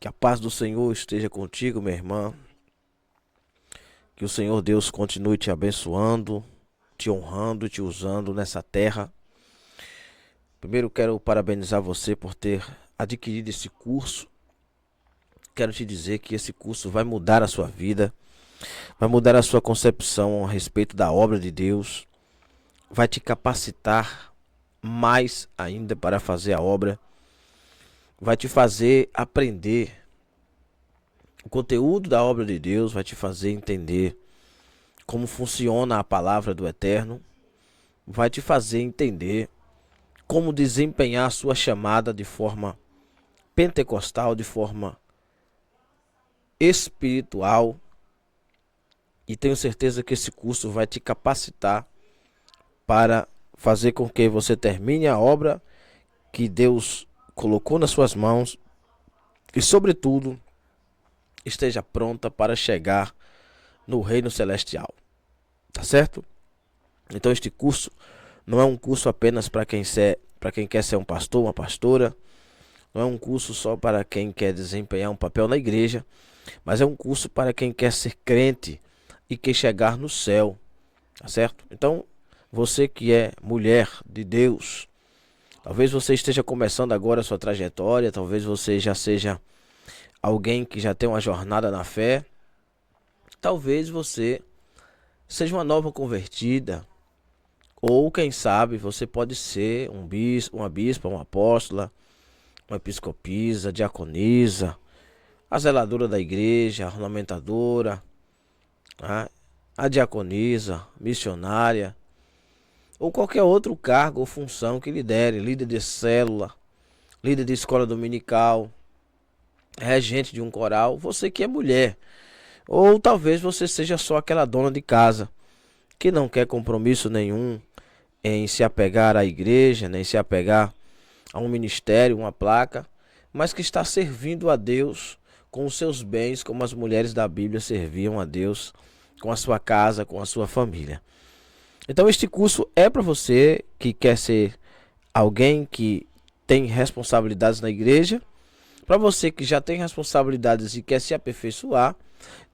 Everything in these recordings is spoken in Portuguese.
Que a paz do Senhor esteja contigo, minha irmã. Que o Senhor Deus continue te abençoando, te honrando e te usando nessa terra. Primeiro quero parabenizar você por ter adquirido esse curso. Quero te dizer que esse curso vai mudar a sua vida, vai mudar a sua concepção a respeito da obra de Deus, vai te capacitar mais ainda para fazer a obra, vai te fazer aprender o conteúdo da obra de Deus, vai te fazer entender como funciona a palavra do Eterno, vai te fazer entender como desempenhar a sua chamada de forma pentecostal, de forma espiritual. E tenho certeza que esse curso vai te capacitar para fazer com que você termine a obra que Deus colocou nas suas mãos e, sobretudo, esteja pronta para chegar no reino celestial. Tá certo? Então este curso não é um curso apenas para quem quer ser um pastor, uma pastora. Não é um curso só para quem quer desempenhar um papel na igreja, mas é um curso para quem quer ser crente e quer chegar no céu. Tá certo? Então, você que é mulher de Deus, talvez você esteja começando agora a sua trajetória, talvez você já seja alguém que já tem uma jornada na fé, talvez você seja uma nova convertida, ou quem sabe você pode ser um bispo, uma bispa, uma apóstola, uma episcopisa, diaconisa, a zeladora da igreja, a ornamentadora, a diaconisa, missionária, ou qualquer outro cargo ou função que lhe derem, líder de célula, líder de escola dominical, regente de um coral, você que é mulher. Ou talvez você seja só aquela dona de casa que não quer compromisso nenhum em se apegar à igreja, nem se apegar a um ministério, uma placa, mas que está servindo a Deus com os seus bens, como as mulheres da Bíblia serviam a Deus, com a sua casa, com a sua família. Então este curso é para você que quer ser alguém que tem responsabilidades na igreja, para você que já tem responsabilidades e quer se aperfeiçoar,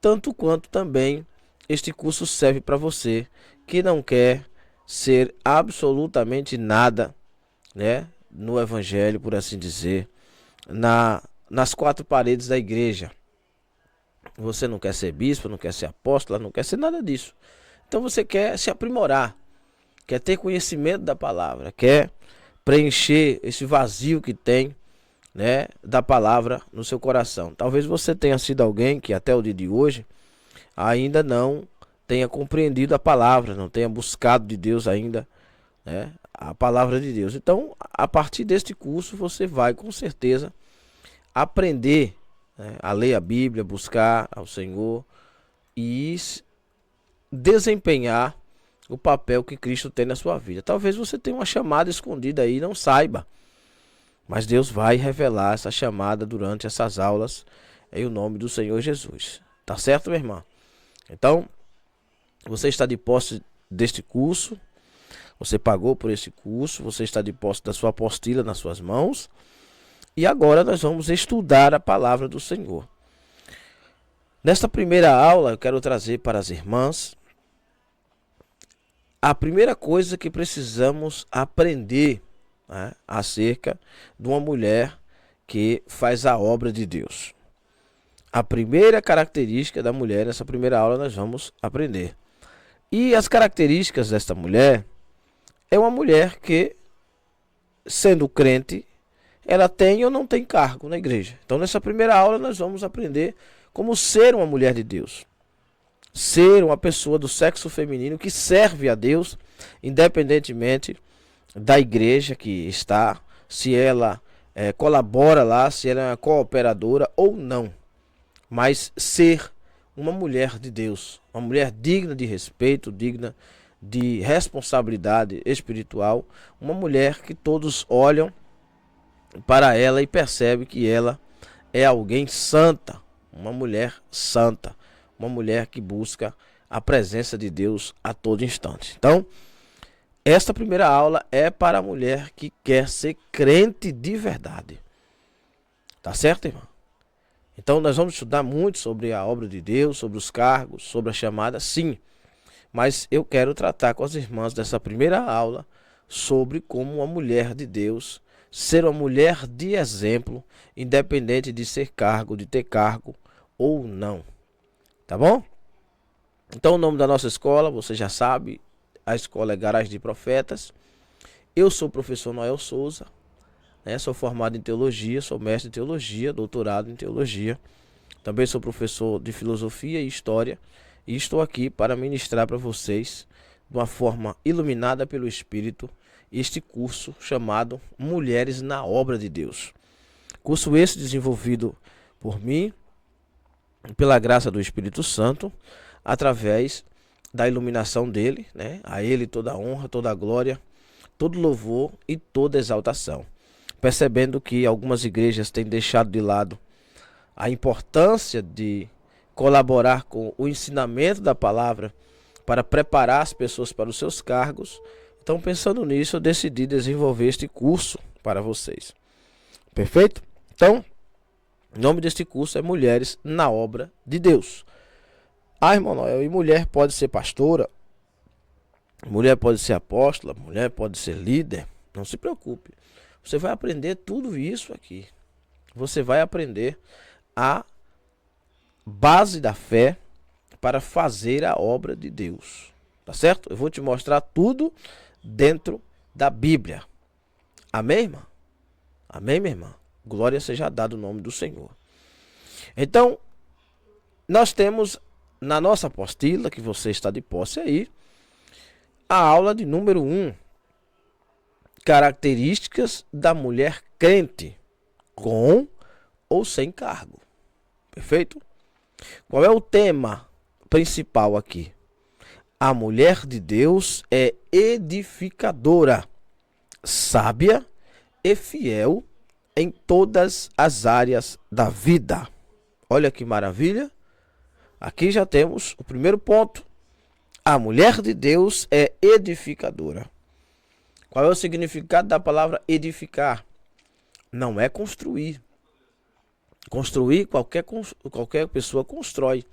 tanto quanto também este curso serve para você que não quer ser absolutamente nada, né, no evangelho, por assim dizer, nas quatro paredes da igreja. Você não quer ser bispo, não quer ser apóstola, não quer ser nada disso. Então você quer se aprimorar, quer ter conhecimento da palavra, quer preencher esse vazio que tem, né, da palavra no seu coração. Talvez você tenha sido alguém que até o dia de hoje ainda não tenha compreendido a palavra, não tenha buscado de Deus ainda, né, a palavra de Deus. Então, a partir deste curso, você vai com certeza aprender, né, a ler a Bíblia, buscar ao Senhor e desempenhar o papel que Cristo tem na sua vida. Talvez você tenha uma chamada escondida aí e não saiba, mas Deus vai revelar essa chamada durante essas aulas em o nome do Senhor Jesus. Tá certo, minha irmã? Então, você está de posse deste curso, você pagou por esse curso, você está de posse da sua apostila nas suas mãos, e agora nós vamos estudar a palavra do Senhor. Nesta primeira aula, eu quero trazer para as irmãs a primeira coisa que precisamos aprender, né, acerca de uma mulher que faz a obra de Deus. A primeira característica da mulher, nessa primeira aula nós vamos aprender. E as características desta mulher é uma mulher que, sendo crente, ela tem ou não tem cargo na igreja. Então nessa primeira aula nós vamos aprender como ser uma mulher de Deus. Ser uma pessoa do sexo feminino que serve a Deus, independentemente da igreja que está, se ela colabora lá, se ela é uma cooperadora ou não. Mas ser uma mulher de Deus, uma mulher digna de respeito, digna de responsabilidade espiritual, uma mulher que todos olham para ela e percebem que ela é alguém santa, uma mulher santa, uma mulher que busca a presença de Deus a todo instante. Então, esta primeira aula é para a mulher que quer ser crente de verdade. Tá certo, irmã? Então nós vamos estudar muito sobre a obra de Deus, sobre os cargos, sobre a chamada, sim. Mas eu quero tratar com as irmãs dessa primeira aula sobre como uma mulher de Deus ser uma mulher de exemplo, independente de ser cargo, de ter cargo ou não. Tá bom? Então o nome da nossa escola, você já sabe, a escola é Garagem de Profetas. Eu sou o professor Noel Souza, né? Sou formado em teologia, sou mestre em teologia, doutorado em teologia. Também sou professor de filosofia e história e estou aqui para ministrar para vocês, de uma forma iluminada pelo Espírito, este curso chamado Mulheres na Obra de Deus. Curso esse desenvolvido por mim, pela graça do Espírito Santo, através da iluminação dele, né? A ele toda a honra, toda a glória, todo louvor e toda exaltação. Percebendo que algumas igrejas têm deixado de lado a importância de colaborar com o ensinamento da palavra para preparar as pessoas para os seus cargos. Então, pensando nisso, eu decidi desenvolver este curso para vocês. Perfeito? Então, o nome deste curso é Mulheres na Obra de Deus. Ah, irmão Noel, e mulher pode ser pastora? Mulher pode ser apóstola? Mulher pode ser líder? Não se preocupe. Você vai aprender tudo isso aqui. Você vai aprender a base da fé para fazer a obra de Deus. Tá certo? Eu vou te mostrar tudo dentro da Bíblia. Amém, irmã? Amém, minha irmã? Glória seja dada o nome do Senhor. Então, nós temos na nossa apostila, que você está de posse aí, a aula de número 1. Características da mulher crente, com ou sem cargo. Perfeito? Qual é o tema principal aqui? A mulher de Deus é edificadora, sábia e fiel em todas as áreas da vida. Olha que maravilha. Aqui já temos o primeiro ponto. A mulher de Deus é edificadora. Qual é o significado da palavra edificar? Não é construir. Construir, qualquer pessoa constrói.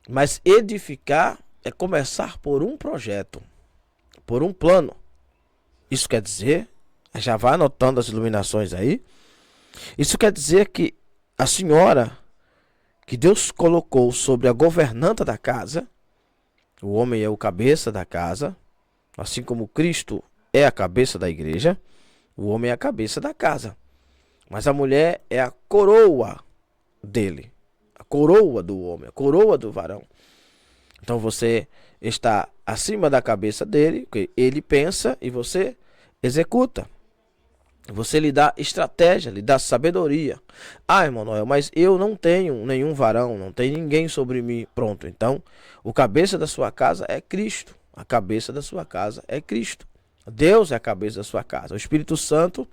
Mas edificar é começar por um projeto, por um plano. Isso quer dizer, já vai anotando as iluminações aí. Isso quer dizer que a senhora que Deus colocou sobre a governanta da casa, o homem é o cabeça da casa, assim como Cristo é a cabeça da igreja, o homem é a cabeça da casa. Mas a mulher é a coroa dele, a coroa do homem, a coroa do varão. Então você está acima da cabeça dele, porque ele pensa e você executa. Você lhe dá estratégia, lhe dá sabedoria. Ah, irmão Noel, mas eu não tenho nenhum varão, não tem ninguém sobre mim. Pronto, então o cabeça da sua casa é Cristo. A cabeça da sua casa é Cristo. Deus é a cabeça da sua casa. O Espírito Santo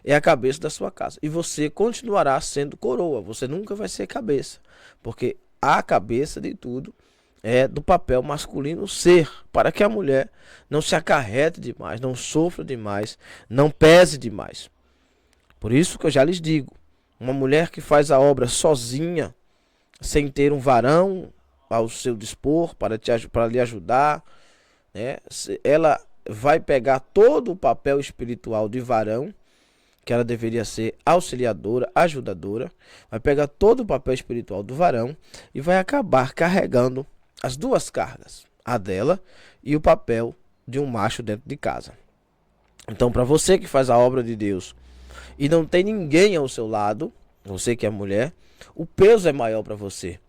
é a cabeça da sua casa. E você continuará sendo coroa. Você nunca vai ser cabeça. Porque a cabeça de tudo é do papel masculino ser. Para que a mulher não se acarrete demais, não sofra demais, não pese demais. Por isso que eu já lhes digo. Uma mulher que faz a obra sozinha, sem ter um varão ao seu dispor para lhe ajudar, né? Ela vai pegar todo o papel espiritual de varão, que ela deveria ser auxiliadora, ajudadora, vai pegar todo o papel espiritual do varão e vai acabar carregando as duas cargas, a dela e o papel de um macho dentro de casa. Então, para você que faz a obra de Deus e não tem ninguém ao seu lado, você que é mulher, o peso é maior para você.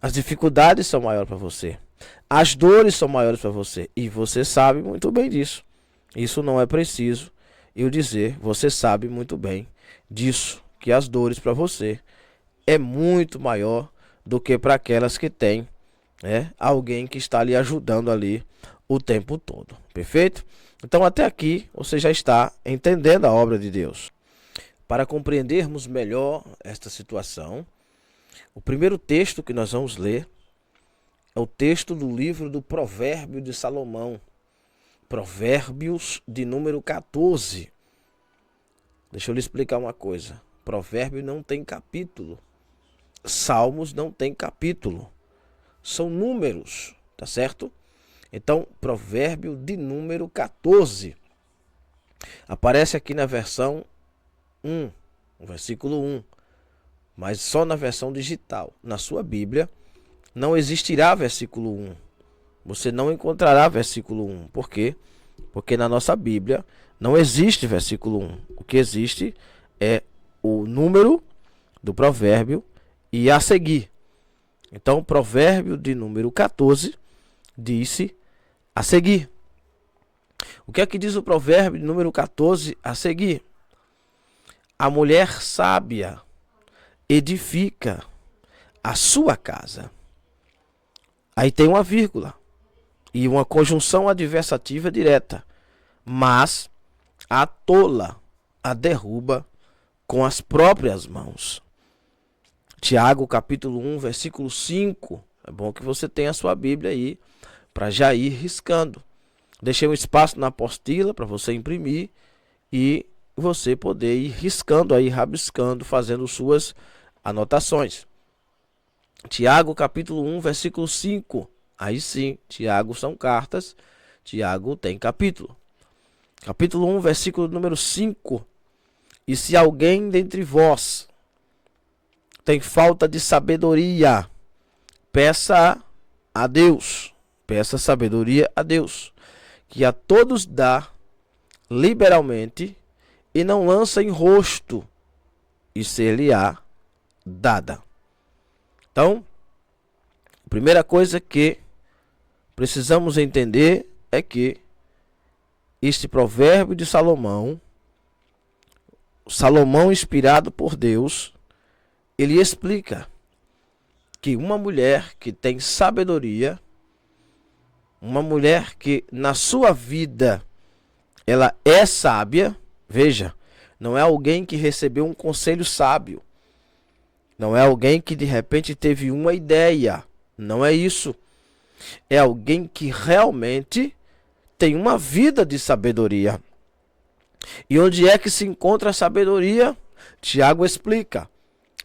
As dificuldades são maiores para você. As dores são maiores para você. E você sabe muito bem disso. Isso não é preciso eu dizer. Você sabe muito bem disso. Que as dores para você é muito maior do que para aquelas que têm, né, alguém que está lhe ajudando ali o tempo todo. Perfeito? Então até aqui você já está entendendo a obra de Deus. Para compreendermos melhor esta situação, o primeiro texto que nós vamos ler é o texto do livro do Provérbio de Salomão. Provérbios de número 14. Deixa eu lhe explicar uma coisa. Provérbio não tem capítulo. Salmos não tem capítulo. São números, tá certo? Então, provérbio de número 14. Aparece aqui na versão 1, o versículo 1. Mas só na versão digital. Na sua Bíblia não existirá versículo 1. Você não encontrará versículo 1. Por quê? Porque na nossa Bíblia não existe versículo 1. O que existe é o número do provérbio e a seguir. Então, provérbio de número 14 disse a seguir. O que é que diz o provérbio de número 14 a seguir? A mulher sábia edifica a sua casa. Aí tem uma vírgula e uma conjunção adversativa direta. Mas a tola a derruba com as próprias mãos. Tiago capítulo 1, versículo 5. É bom que você tenha a sua Bíblia aí para já ir riscando. Deixei um espaço na apostila para você imprimir e você poder ir riscando aí, rabiscando, fazendo suas anotações. Tiago capítulo 1, versículo 5. Aí sim, Tiago são cartas, Tiago tem capítulo. Capítulo 1, versículo número 5. E se alguém dentre vós tem falta de sabedoria, peça a Deus, peça sabedoria a Deus, que a todos dá liberalmente e não lança em rosto, e ser-lhe-á dada. Então, a primeira coisa que precisamos entender é que este provérbio de Salomão, Salomão inspirado por Deus, ele explica que uma mulher que tem sabedoria, uma mulher que na sua vida ela é sábia, veja, não é alguém que recebeu um conselho sábio, não é alguém que de repente teve uma ideia, não é isso. É alguém que realmente tem uma vida de sabedoria. E onde é que se encontra a sabedoria? Tiago explica.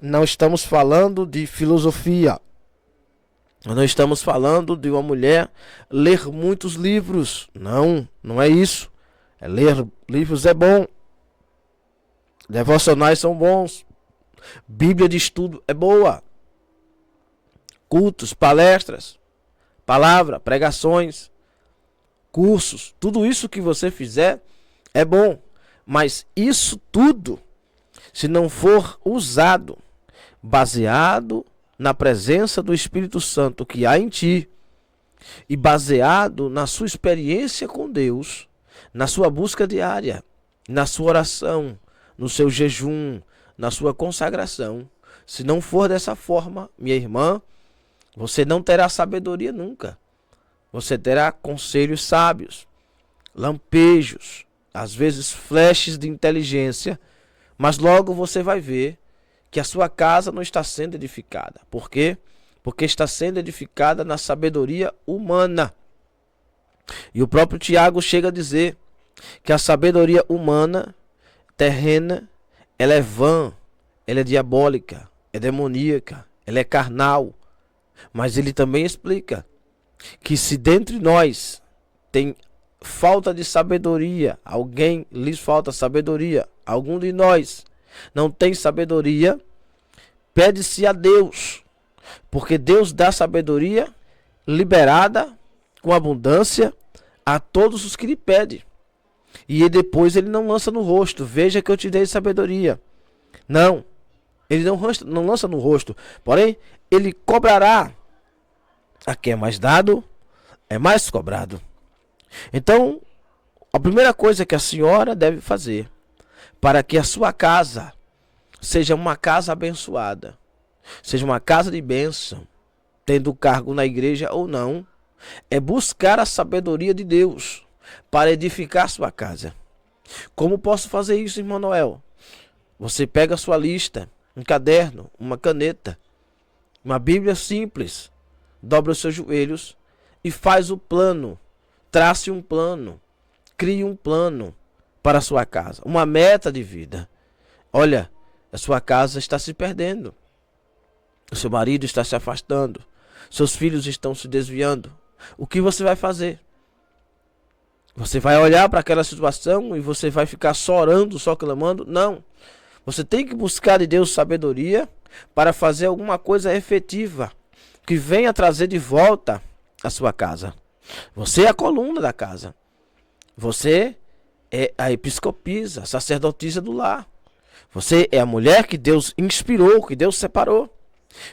Não estamos falando de filosofia. Não estamos falando de uma mulher ler muitos livros. Não, não é isso. Ler livros é bom. Devocionais são bons. Bíblia de estudo é boa. Cultos, palestras, palavra, pregações, cursos, tudo isso que você fizer é bom. Mas isso tudo, se não for usado, baseado na presença do Espírito Santo que há em ti, e baseado na sua experiência com Deus, na sua busca diária, na sua oração, no seu jejum, na sua consagração, se não for dessa forma, minha irmã, você não terá sabedoria nunca. Você terá conselhos sábios, lampejos, às vezes flashes de inteligência, mas logo você vai ver que a sua casa não está sendo edificada. Por quê? Porque está sendo edificada na sabedoria humana. E o próprio Tiago chega a dizer que a sabedoria humana, terrena, ela é vã, ela é diabólica, é demoníaca, ela é carnal. Mas ele também explica que se dentre nós tem falta de sabedoria, alguém lhes falta sabedoria, algum de nós não tem sabedoria, pede-se a Deus, porque Deus dá sabedoria liberada com abundância a todos os que lhe pedem. E depois ele não lança no rosto, veja que eu te dei sabedoria. Não, ele não lança no rosto, porém ele cobrará. A quem é mais dado, é mais cobrado. Então, a primeira coisa que a senhora deve fazer para que a sua casa seja uma casa abençoada, seja uma casa de bênção, tendo cargo na igreja ou não, é buscar a sabedoria de Deus para edificar sua casa. Como posso fazer isso, irmão Noel? Você pega a sua lista, um caderno, uma caneta, uma Bíblia simples, dobra os seus joelhos e faz o plano, trace um plano, crie um plano para a sua casa, uma meta de vida. Olha, a sua casa está se perdendo. O seu marido está se afastando. Seus filhos estão se desviando. O que você vai fazer? Você vai olhar para aquela situação e você vai ficar só orando, só clamando? Não. Você tem que buscar de Deus sabedoria para fazer alguma coisa efetiva que venha trazer de volta a sua casa. Você é a coluna da casa. Você é a episcopisa, a sacerdotisa do lar. Você é a mulher que Deus inspirou, que Deus separou.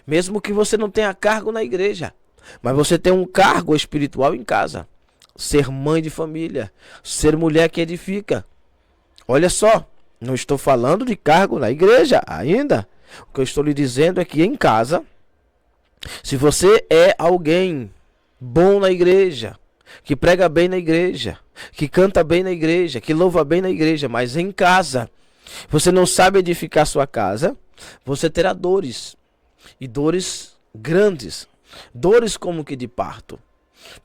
Mesmo que você não tenha cargo na igreja, mas você tem um cargo espiritual em casa. Ser mãe de família, ser mulher que edifica. Olha só, não estou falando de cargo na igreja ainda. O que eu estou lhe dizendo é que em casa, se você é alguém bom na igreja, que prega bem na igreja, que canta bem na igreja, que louva bem na igreja, mas em casa você não sabe edificar sua casa, você terá dores. E dores grandes. Dores como que de parto.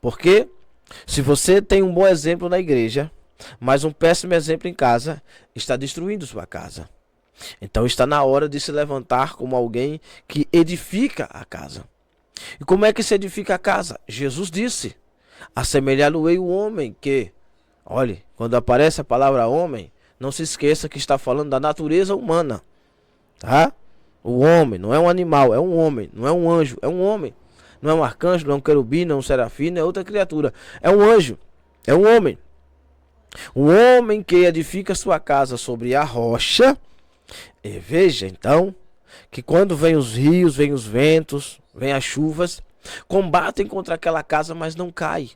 Porque se você tem um bom exemplo na igreja, mas um péssimo exemplo em casa, está destruindo sua casa. Então está na hora de se levantar como alguém que edifica a casa. E como é que se edifica a casa? Jesus disse: assemelhá-lo-ei o homem que... Olhe, quando aparece a palavra homem, não se esqueça que está falando da natureza humana. Tá? O homem não é um animal, é um homem. Não é um anjo, é um homem. Não é um arcanjo, não é um querubim, não é um serafim, não é outra criatura. É um anjo, é um homem. Um homem que edifica sua casa sobre a rocha. E veja então que quando vem os rios, vem os ventos, vem as chuvas, combatem contra aquela casa, mas não cai.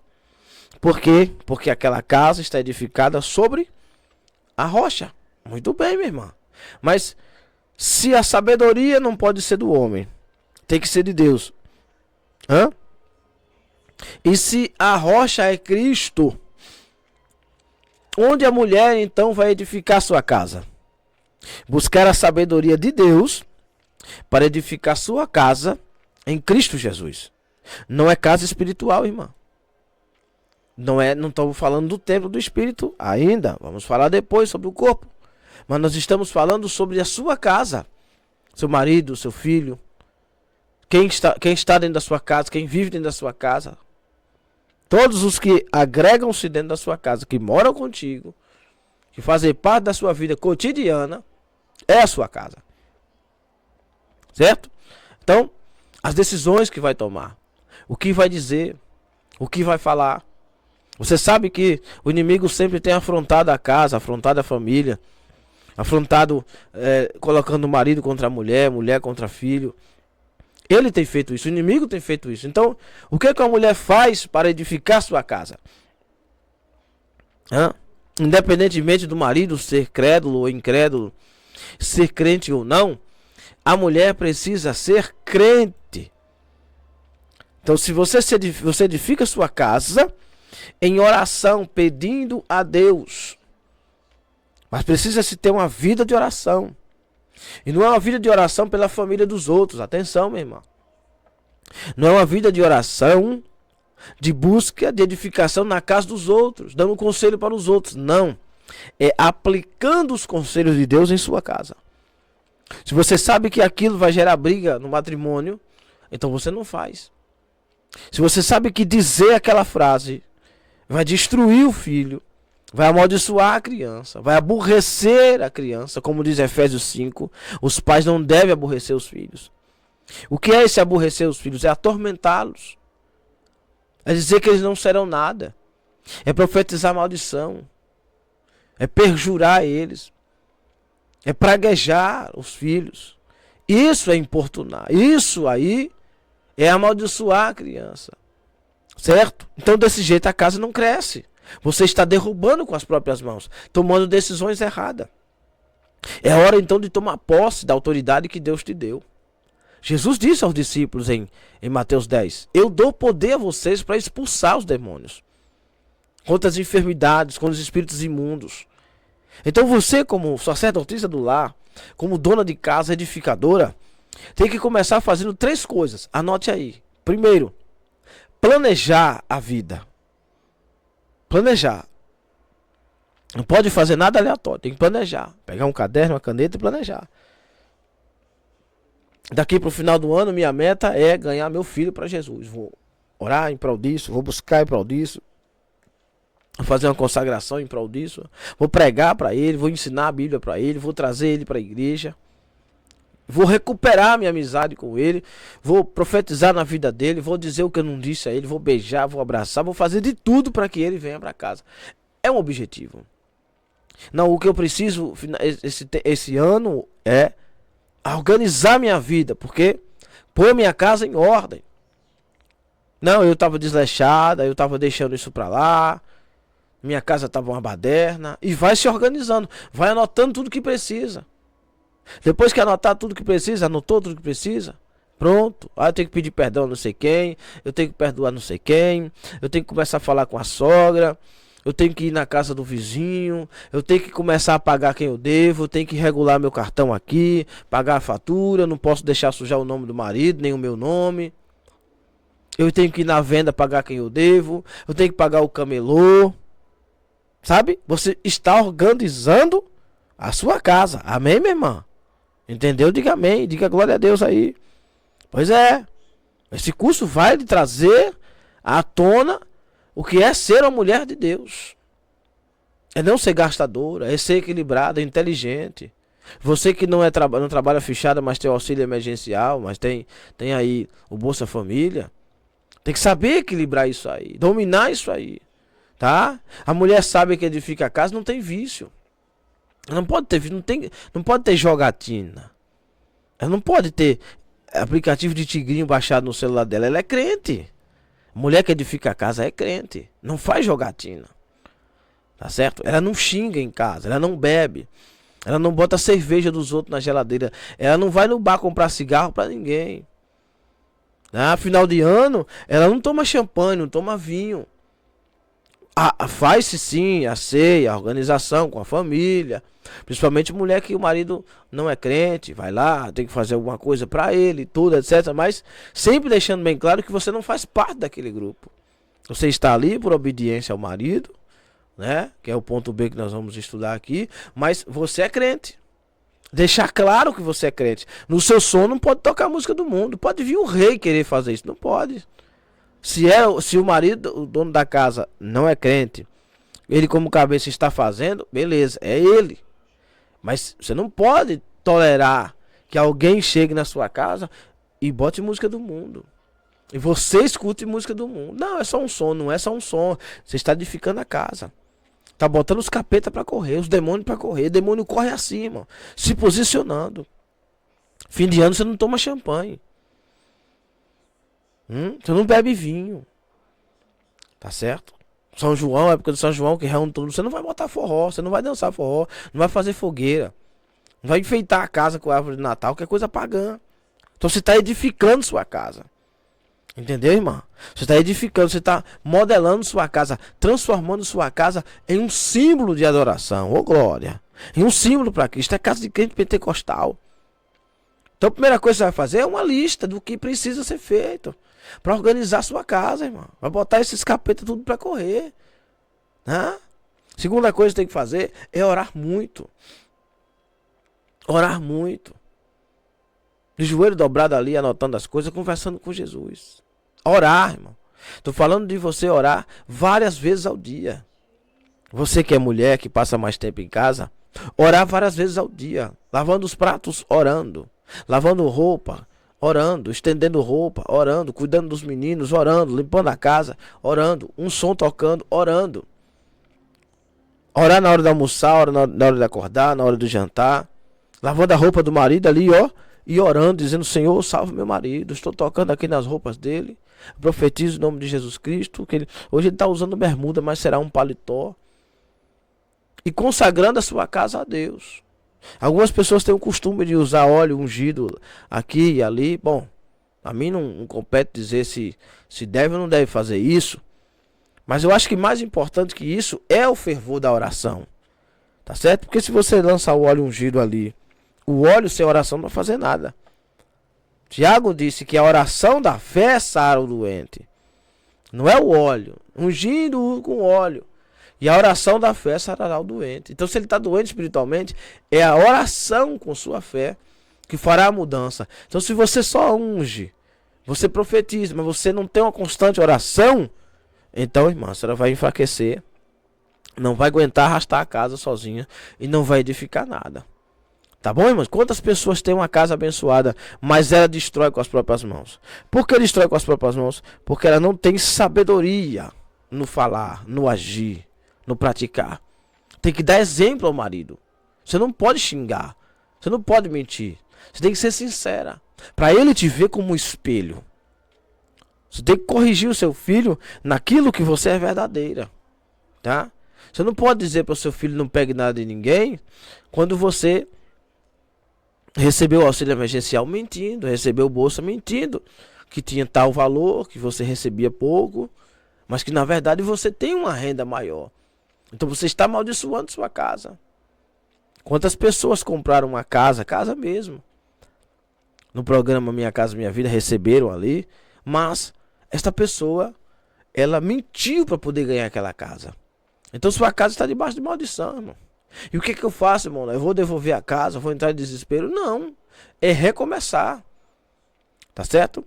Por quê? Porque aquela casa está edificada sobre a rocha. Muito bem, minha irmã. Mas se a sabedoria não pode ser do homem, tem que ser de Deus. Hã? E se a rocha é Cristo, onde a mulher então vai edificar sua casa? Buscar a sabedoria de Deus para edificar sua casa em Cristo Jesus. Não é casa espiritual, irmã. Não estamos falando do templo do Espírito ainda. Vamos falar depois sobre o corpo. Mas nós estamos falando sobre a sua casa. Seu marido, seu filho. Quem está dentro da sua casa, quem vive dentro da sua casa. Todos os que agregam-se dentro da sua casa, que moram contigo, que fazem parte da sua vida cotidiana, é a sua casa. Certo? Então, as decisões que vai tomar, o que vai dizer, o que vai falar. Você sabe que o inimigo sempre tem afrontado a casa, afrontado a família, afrontado, colocando o marido contra a mulher, mulher contra filho. Ele tem feito isso, o inimigo tem feito isso. Então, o que é que a mulher faz para edificar sua casa? Independentemente do marido ser crédulo ou incrédulo, ser crente ou não, a mulher precisa ser crente. Então, se você edifica sua casa em oração, pedindo a Deus, mas precisa se ter uma vida de oração. E não é uma vida de oração pela família dos outros. Atenção, meu irmão. Não é uma vida de oração, de busca, de edificação na casa dos outros, dando conselho para os outros. Não. É aplicando os conselhos de Deus em sua casa. Se você sabe que aquilo vai gerar briga no matrimônio, então você não faz. Se você sabe que dizer aquela frase vai destruir o filho, vai amaldiçoar a criança, vai aborrecer a criança, como diz Efésios 5, os pais não devem aborrecer os filhos. O que é esse aborrecer os filhos? É atormentá-los. É dizer que eles não serão nada. É profetizar maldição. É perjurar eles. É praguejar os filhos. Isso é importunar. Isso aí é amaldiçoar a criança. Certo? Então desse jeito a casa não cresce. Você está derrubando com as próprias mãos, tomando decisões erradas. É hora então de tomar posse da autoridade que Deus te deu. Jesus disse aos discípulos em Mateus 10: eu dou poder a vocês para expulsar os demônios, contra as enfermidades, contra os espíritos imundos. Então você, como sacerdotisa do lar, como dona de casa, edificadora, tem que começar fazendo 3 coisas. Anote aí. Primeiro, planejar a vida. Planejar. Não pode fazer nada aleatório, tem que planejar. Pegar um caderno, uma caneta e planejar. Daqui para o final do ano, minha meta é ganhar meu filho para Jesus. Vou orar em prol disso, vou buscar em prol disso, vou fazer uma consagração em prol disso, vou pregar para ele, vou ensinar a Bíblia para ele, vou trazer ele para a igreja, vou recuperar minha amizade com ele, vou profetizar na vida dele, vou dizer o que eu não disse a ele, vou beijar, vou abraçar, vou fazer de tudo para que ele venha para casa. É um objetivo. Não, o que eu preciso esse ano é organizar minha vida, porque pôr minha casa em ordem. Não, eu estava desleixada, eu estava deixando isso para lá, minha casa estava uma baderna, e vai se organizando, vai anotando tudo que precisa. Depois que anotar tudo que precisa, anotou tudo que precisa, pronto. Aí eu tenho que pedir perdão a não sei quem, eu tenho que perdoar não sei quem, eu tenho que começar a falar com a sogra, eu tenho que ir na casa do vizinho, eu tenho que começar a pagar quem eu devo, eu tenho que regular meu cartão aqui, pagar a fatura, não posso deixar sujar o nome do marido, nem o meu nome. Eu tenho que ir na venda pagar quem eu devo, eu tenho que pagar o camelô. Sabe? Você está organizando a sua casa. Amém, minha irmã? Entendeu? Diga amém, diga glória a Deus aí. Pois é. Esse curso vai lhe trazer à tona o que é ser uma mulher de Deus. É não ser gastadora, é ser equilibrada, inteligente. Você que não trabalha fechada, mas tem o auxílio emergencial, mas tem aí o Bolsa Família, tem que saber equilibrar isso aí, dominar isso aí, tá? A mulher sabe que edifica a casa, não tem vício. Ela não pode ter, não pode ter jogatina. Ela não pode ter aplicativo de tigrinho baixado no celular dela. Ela é crente. Mulher que edifica a casa é crente. Não faz jogatina. Tá certo? Ela não xinga em casa. Ela não bebe. Ela não bota cerveja dos outros na geladeira. Ela não vai no bar comprar cigarro pra ninguém. Final de ano, ela não toma champanhe, não toma vinho. Faz-se sim a ceia, a organização com a família. Principalmente mulher que o marido não é crente. Vai lá, tem que fazer alguma coisa pra ele, tudo, etc. Mas sempre deixando bem claro que você não faz parte daquele grupo. Você está ali por obediência ao marido, né? Que é o ponto B que nós vamos estudar aqui. Mas você é crente. Deixar claro que você é crente. No seu som não pode tocar a música do mundo. Pode vir um rei querer fazer isso. Não pode. Se o marido, o dono da casa, não é crente, ele como cabeça está fazendo, beleza, é ele. Mas você não pode tolerar que alguém chegue na sua casa e bote música do mundo. E você escute música do mundo. Não, é só um som, não é só um som. Você está edificando a casa. Tá botando os capeta para correr, os demônios para correr. O demônio corre acima, se posicionando. Fim de ano você não toma champanhe. Você não bebe vinho. Tá certo? São João, época do São João, que reúne tudo. Você não vai botar forró, você não vai dançar forró, não vai fazer fogueira, não vai enfeitar a casa com a árvore de Natal, que é coisa pagã. Então você está edificando sua casa. Entendeu, irmã? Você está edificando, você está modelando sua casa, transformando sua casa em um símbolo de adoração, ô glória. Em um símbolo para Cristo. É casa de crente pentecostal. Então a primeira coisa que você vai fazer é uma lista do que precisa ser feito para organizar sua casa, irmão. Vai botar esses capetas tudo para correr. Segunda coisa que tem que fazer é orar muito. Orar muito. De joelho dobrado ali, anotando as coisas, conversando com Jesus. Orar, irmão. Estou falando de você orar várias vezes ao dia. Você que é mulher, que passa mais tempo em casa, orar várias vezes ao dia. Lavando os pratos, orando. Lavando roupa, orando. Estendendo roupa, orando. Cuidando dos meninos, orando. Limpando a casa, orando. Um som tocando, orando. Orar na hora de almoçar, na hora de acordar, na hora do jantar. Lavando a roupa do marido ali, ó. E orando, dizendo: Senhor, salve meu marido. Estou tocando aqui nas roupas dele. Profetizo o nome de Jesus Cristo. Que hoje ele está usando bermuda, mas será um paletó. E consagrando a sua casa a Deus. Algumas pessoas têm o costume de usar óleo ungido aqui e ali. Bom, a mim não compete dizer se deve ou não deve fazer isso. Mas eu acho que mais importante que isso é o fervor da oração. Tá certo? Porque se você lançar o óleo ungido ali, o óleo sem oração não vai fazer nada. Tiago disse que a oração da fé sara o doente. Não é o óleo. Ungindo com óleo. E a oração da fé sarará o doente. Então se ele está doente espiritualmente, é a oração com sua fé que fará a mudança. Então, se você só unge, você profetiza, mas você não tem uma constante oração, então, irmã, a senhora vai enfraquecer, não vai aguentar arrastar a casa sozinha e não vai edificar nada. Tá bom, irmãos? Quantas pessoas têm uma casa abençoada, mas ela destrói com as próprias mãos? Por que destrói com as próprias mãos? Porque ela não tem sabedoria no falar, no agir, no praticar. Tem que dar exemplo ao marido. Você não pode xingar, você não pode mentir. Você tem que ser sincera, para ele te ver como um espelho. Você tem que corrigir o seu filho naquilo que você é verdadeira, tá? Você não pode dizer para o seu filho não pegue nada de ninguém quando você recebeu o auxílio emergencial mentindo, recebeu bolsa mentindo, que tinha tal valor, que você recebia pouco, mas que na verdade você tem uma renda maior. Então você está amaldiçoando sua casa. Quantas pessoas compraram uma casa, casa mesmo, no programa Minha Casa Minha Vida, receberam ali, mas esta pessoa, ela mentiu para poder ganhar aquela casa. Então sua casa está debaixo de maldição, irmão. E o que eu faço, irmão? Eu vou devolver a casa, vou entrar em desespero? Não, é recomeçar. Tá certo?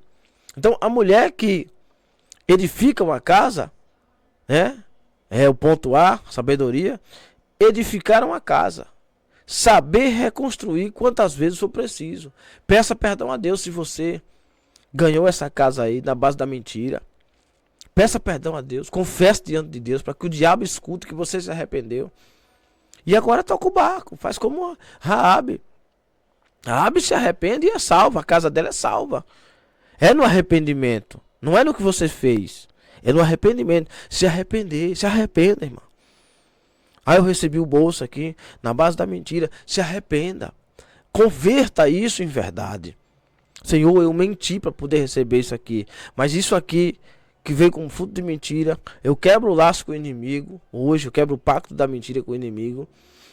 Então a mulher que edifica uma casa, né? É o ponto A, sabedoria. Edificar uma casa. Saber reconstruir quantas vezes for preciso. Peça perdão a Deus se você ganhou essa casa aí na base da mentira. Peça perdão a Deus. Confesse diante de Deus para que o diabo escute que você se arrependeu. E agora toca o barco. Faz como Raabe. Raabe se arrepende e é salva. A casa dela é salva. É no arrependimento. Não é no que você fez. É no arrependimento. Se arrepender. Se arrependa, irmão. Aí eu recebi o bolso aqui na base da mentira. Se arrependa. Converta isso em verdade. Senhor, eu menti para poder receber isso aqui. Mas isso aqui que veio com fruto de mentira, eu quebro o laço com o inimigo. Hoje eu quebro o pacto da mentira com o inimigo.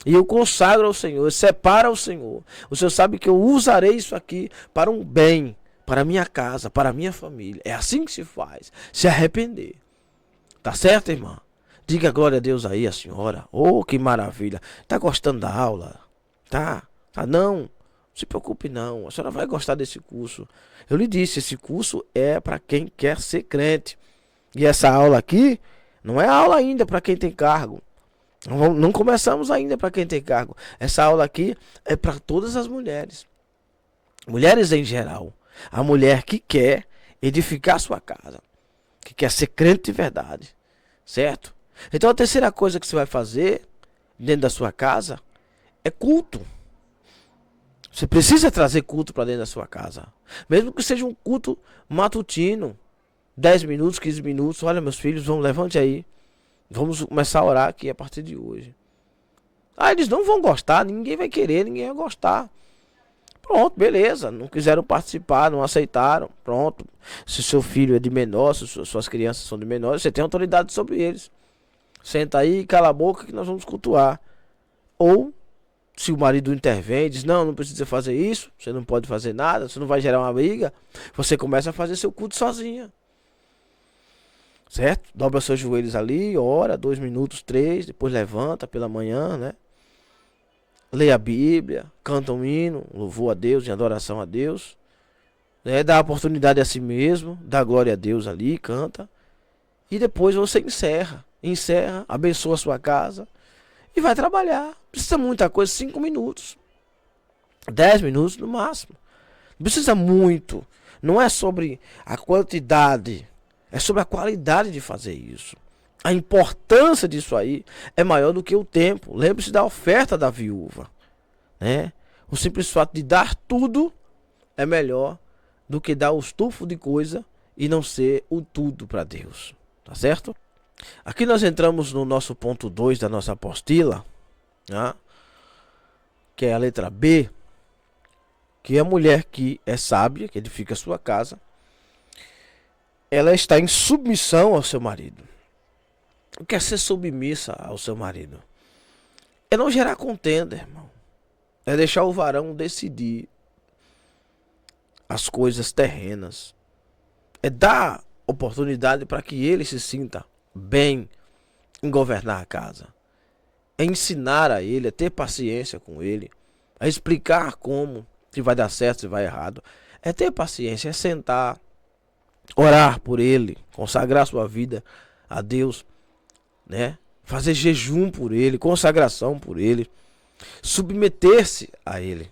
E eu consagro ao Senhor, eu separo ao Senhor. O Senhor sabe que eu usarei isso aqui para um bem, para a minha casa, para a minha família. É assim que se faz. Se arrepender. Tá certo, irmã? Diga glória a Deus aí, a senhora. Oh, que maravilha. Tá gostando da aula? Tá? Tá não? Não se preocupe não. A senhora vai gostar desse curso. Eu lhe disse, esse curso é para quem quer ser crente. E essa aula aqui não é aula ainda para quem tem cargo. Não começamos ainda para quem tem cargo. Essa aula aqui é para todas as mulheres. Mulheres em geral. A mulher que quer edificar sua casa. Que quer ser crente de verdade. Certo? Então a terceira coisa que você vai fazer dentro da sua casa é culto. Você precisa trazer culto para dentro da sua casa. Mesmo que seja um culto matutino. 10 minutos, 15 minutos. Olha, meus filhos, levante aí. Vamos começar a orar aqui a partir de hoje. Ah, eles não vão gostar. Ninguém vai querer, ninguém vai gostar. Pronto, beleza. Não quiseram participar, não aceitaram. Pronto. Se seu filho é de menor, se suas crianças são de menor, você tem autoridade sobre eles. Senta aí, cala a boca que nós vamos cultuar. Ou, se o marido intervém e diz, não precisa fazer isso, você não pode fazer nada, você não vai gerar uma briga, você começa a fazer seu culto sozinha. Certo? Dobra seus joelhos ali, ora, 2 minutos, 3, depois levanta pela manhã, né? Leia a Bíblia, canta um hino, louvor a Deus, em adoração a Deus. Né? Dá oportunidade a si mesmo, dá glória a Deus ali, canta. E depois você encerra, abençoa a sua casa e vai trabalhar. Precisa muita coisa, 5 minutos, 10 minutos no máximo. Não precisa muito. Não é sobre a quantidade, é sobre a qualidade de fazer isso. A importância disso aí é maior do que o tempo. Lembre-se da oferta da viúva, né? O simples fato de dar tudo é melhor do que dar os tufos de coisa e não ser o tudo para Deus. Tá certo? Aqui nós entramos no nosso ponto 2 da nossa apostila, né? Que é a letra B, que é a mulher que é sábia, que edifica a sua casa, ela está em submissão ao seu marido. O que é ser submissa ao seu marido? É não gerar contenda, irmão. É deixar o varão decidir as coisas terrenas. É dar oportunidade para que ele se sinta bem em governar a casa. É ensinar a ele, a ter paciência com ele, a explicar como se vai dar certo, se vai errado. É ter paciência, é sentar, orar por ele, consagrar sua vida a Deus, né? Fazer jejum por ele, consagração por ele, submeter-se a ele.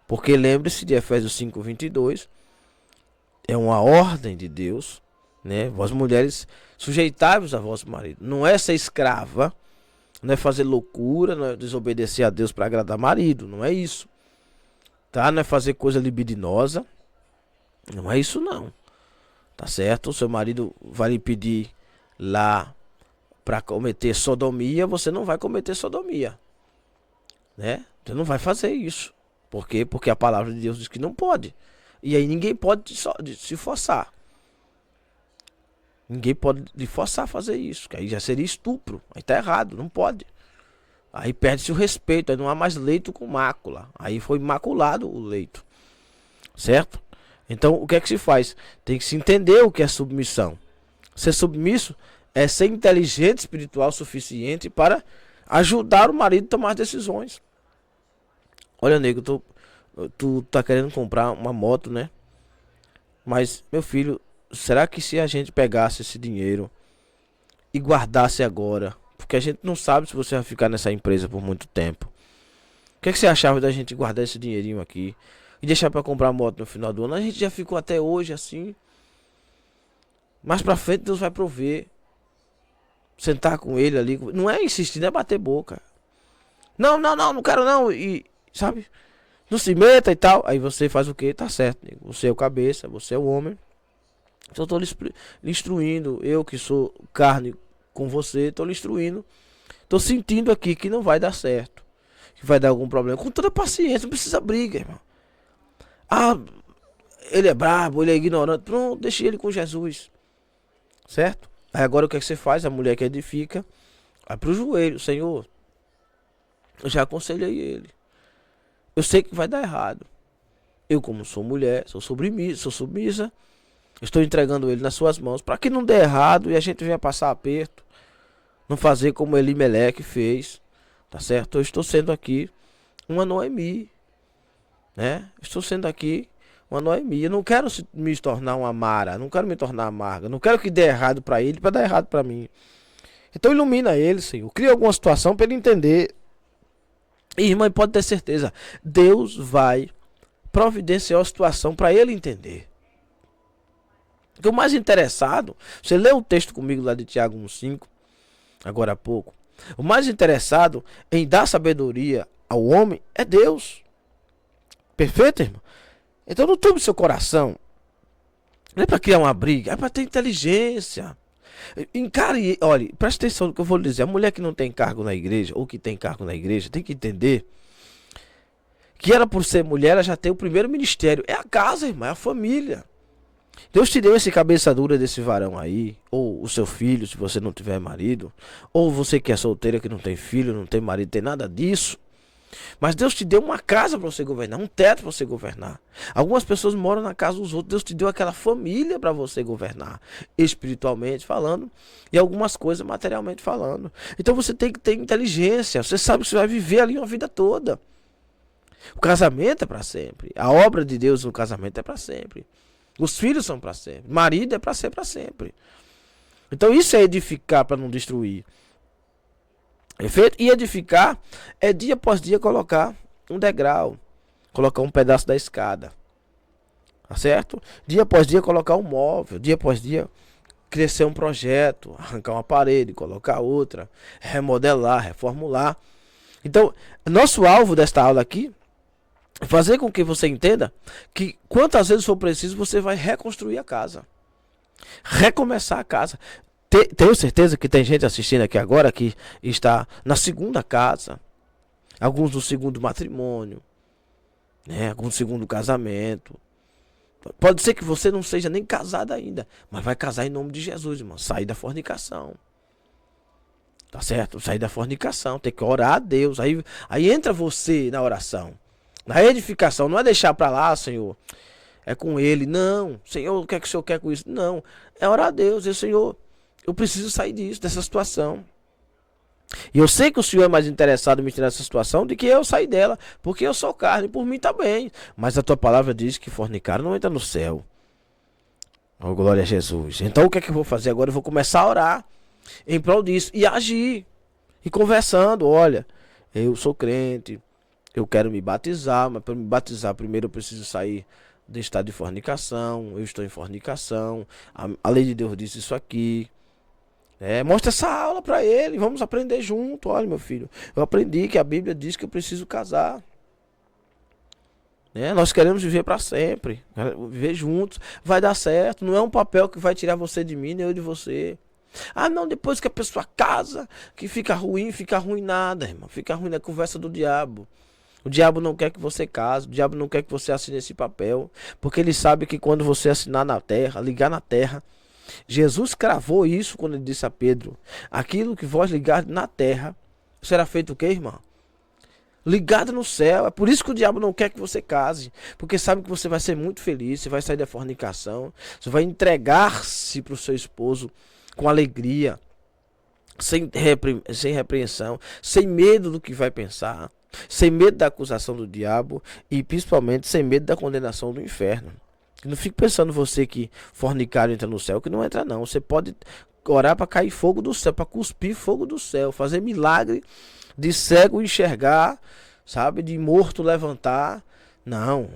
Porque lembre-se de Efésios 5:22, é uma ordem de Deus, né? Vós mulheres, sujeitai-vos a vosso marido. Não é ser escrava, não é fazer loucura, não é desobedecer a Deus para agradar marido, não é isso. Tá? Não é fazer coisa libidinosa, não é isso não. Tá certo? O seu marido vai lhe pedir lá para cometer sodomia, você não vai cometer sodomia, né? Você não vai fazer isso. Por quê? Porque a palavra de Deus diz que não pode. E aí ninguém pode se forçar. Ninguém pode lhe forçar a fazer isso, que aí já seria estupro. Aí tá errado, não pode. Aí perde-se o respeito, aí não há mais leito com mácula. Aí foi maculado o leito. Certo? Então o que é que se faz? Tem que se entender o que é submissão. Ser submisso é ser inteligente espiritual suficiente para ajudar o marido a tomar decisões. Olha, nego, tu tá querendo comprar uma moto, né? Mas, meu filho, será que se a gente pegasse esse dinheiro e guardasse agora, porque a gente não sabe se você vai ficar nessa empresa por muito tempo, o que é que você achava da gente guardar esse dinheirinho aqui e deixar para comprar a moto no final do ano? A gente já ficou até hoje assim. Mais pra frente Deus vai prover. Sentar com ele ali, não é insistir, não é bater boca. Não, não quero não. E, sabe? Não se meta e tal. Aí você faz o que? Tá certo, nego. Você é o cabeça, você é o homem. Então eu tô lhe instruindo. Eu que sou carne com você, tô lhe instruindo. Tô sentindo aqui que não vai dar certo. Que vai dar algum problema. Com toda paciência, não precisa briga, irmão. Ah, ele é brabo, ele é ignorante. Pronto, deixe ele com Jesus. Certo? Aí agora o que é que você faz? A mulher que edifica vai pro joelho. Senhor, eu já aconselhei ele. Eu sei que vai dar errado. Eu, como sou mulher, sou submissa, estou entregando ele nas suas mãos para que não dê errado e a gente venha passar aperto. Não fazer como Elimeleque fez. Tá certo? Eu estou sendo aqui uma Noemi, né? Estou sendo aqui uma Noemi. Eu não quero me tornar uma Mara, não quero me tornar amarga, não quero que dê errado para ele, para dar errado para mim. Então ilumina ele, Senhor. Cria alguma situação para ele entender. E, irmã, pode ter certeza, Deus vai providenciar a situação para ele entender. Porque o mais interessado, você leu o texto comigo lá de Tiago 1:5, agora há pouco. O mais interessado em dar sabedoria ao homem é Deus. Perfeito, irmão? Então não tome seu coração. Não é para criar uma briga, é para ter inteligência. Encare, olha, presta atenção no que eu vou lhe dizer. A mulher que não tem cargo na igreja, ou que tem cargo na igreja, tem que entender que ela, por ser mulher, ela já tem o primeiro ministério. É a casa, irmã, é a família. Deus te deu esse cabeça dura desse varão aí, ou o seu filho, se você não tiver marido, ou você que é solteira, que não tem filho, não tem marido, tem nada disso. Mas Deus te deu uma casa para você governar, um teto para você governar. Algumas pessoas moram na casa dos outros. Deus te deu aquela família para você governar, espiritualmente falando, e algumas coisas materialmente falando. Então você tem que ter inteligência. Você sabe que você vai viver ali uma vida toda. O casamento é para sempre. A obra de Deus no casamento é para sempre. Os filhos são para sempre. Marido é para ser para sempre. Então isso é edificar para não destruir. Perfeito? E edificar é dia após dia colocar um degrau, colocar um pedaço da escada. Tá certo? Dia após dia colocar um móvel, dia após dia crescer um projeto, arrancar uma parede, colocar outra, remodelar, reformular. Então, nosso alvo desta aula aqui é fazer com que você entenda que quantas vezes for preciso você vai reconstruir a casa, recomeçar a casa. Tenho certeza que tem gente assistindo aqui agora que está na segunda casa, alguns no segundo matrimônio, né? Alguns no segundo casamento. Pode ser que você não seja nem casado ainda, mas vai casar em nome de Jesus, irmão. Sair da fornicação. Tá certo? Sair da fornicação, tem que orar a Deus. Aí entra você na oração, na edificação. Não é deixar para lá, Senhor, é com ele. Não, Senhor, o que é que o Senhor quer com isso? Não, é orar a Deus. Senhor, eu preciso sair disso, dessa situação. E eu sei que o Senhor é mais interessado em me tirar dessa situação do que eu sair dela, porque eu sou carne, por mim tá bem. Mas a tua palavra diz que fornicar não entra no céu. Oh, glória a Jesus. Então o que é que eu vou fazer agora? Eu vou começar a orar em prol disso e agir. E conversando, olha, eu sou crente, eu quero me batizar, mas para me batizar primeiro eu preciso sair do estado de fornicação, eu estou em fornicação, a lei de Deus diz isso aqui. Mostra essa aula para ele, vamos aprender junto. Olha, meu filho, eu aprendi que a Bíblia diz que eu preciso casar. Nós queremos viver para sempre, viver juntos, vai dar certo. Não é um papel que vai tirar você de mim, nem eu de você. Ah, não, depois que a pessoa casa, que fica ruim nada, irmão. Fica ruim na conversa do diabo. O diabo não quer que você case, o diabo não quer que você assine esse papel, porque ele sabe que quando você assinar na terra, ligar na terra, Jesus cravou isso quando ele disse a Pedro: aquilo que vós ligardes na terra, será feito o quê, irmão? Ligado no céu. É por isso que o diabo não quer que você case, porque sabe que você vai ser muito feliz, você vai sair da fornicação, você vai entregar-se para o seu esposo com alegria, sem repreensão, sem medo do que vai pensar, sem medo da acusação do diabo e principalmente sem medo da condenação do inferno. Não fique pensando você que fornicário entra no céu, que não entra não. Você pode orar para cair fogo do céu, para cuspir fogo do céu, fazer milagre de cego enxergar, sabe, de morto levantar. Não,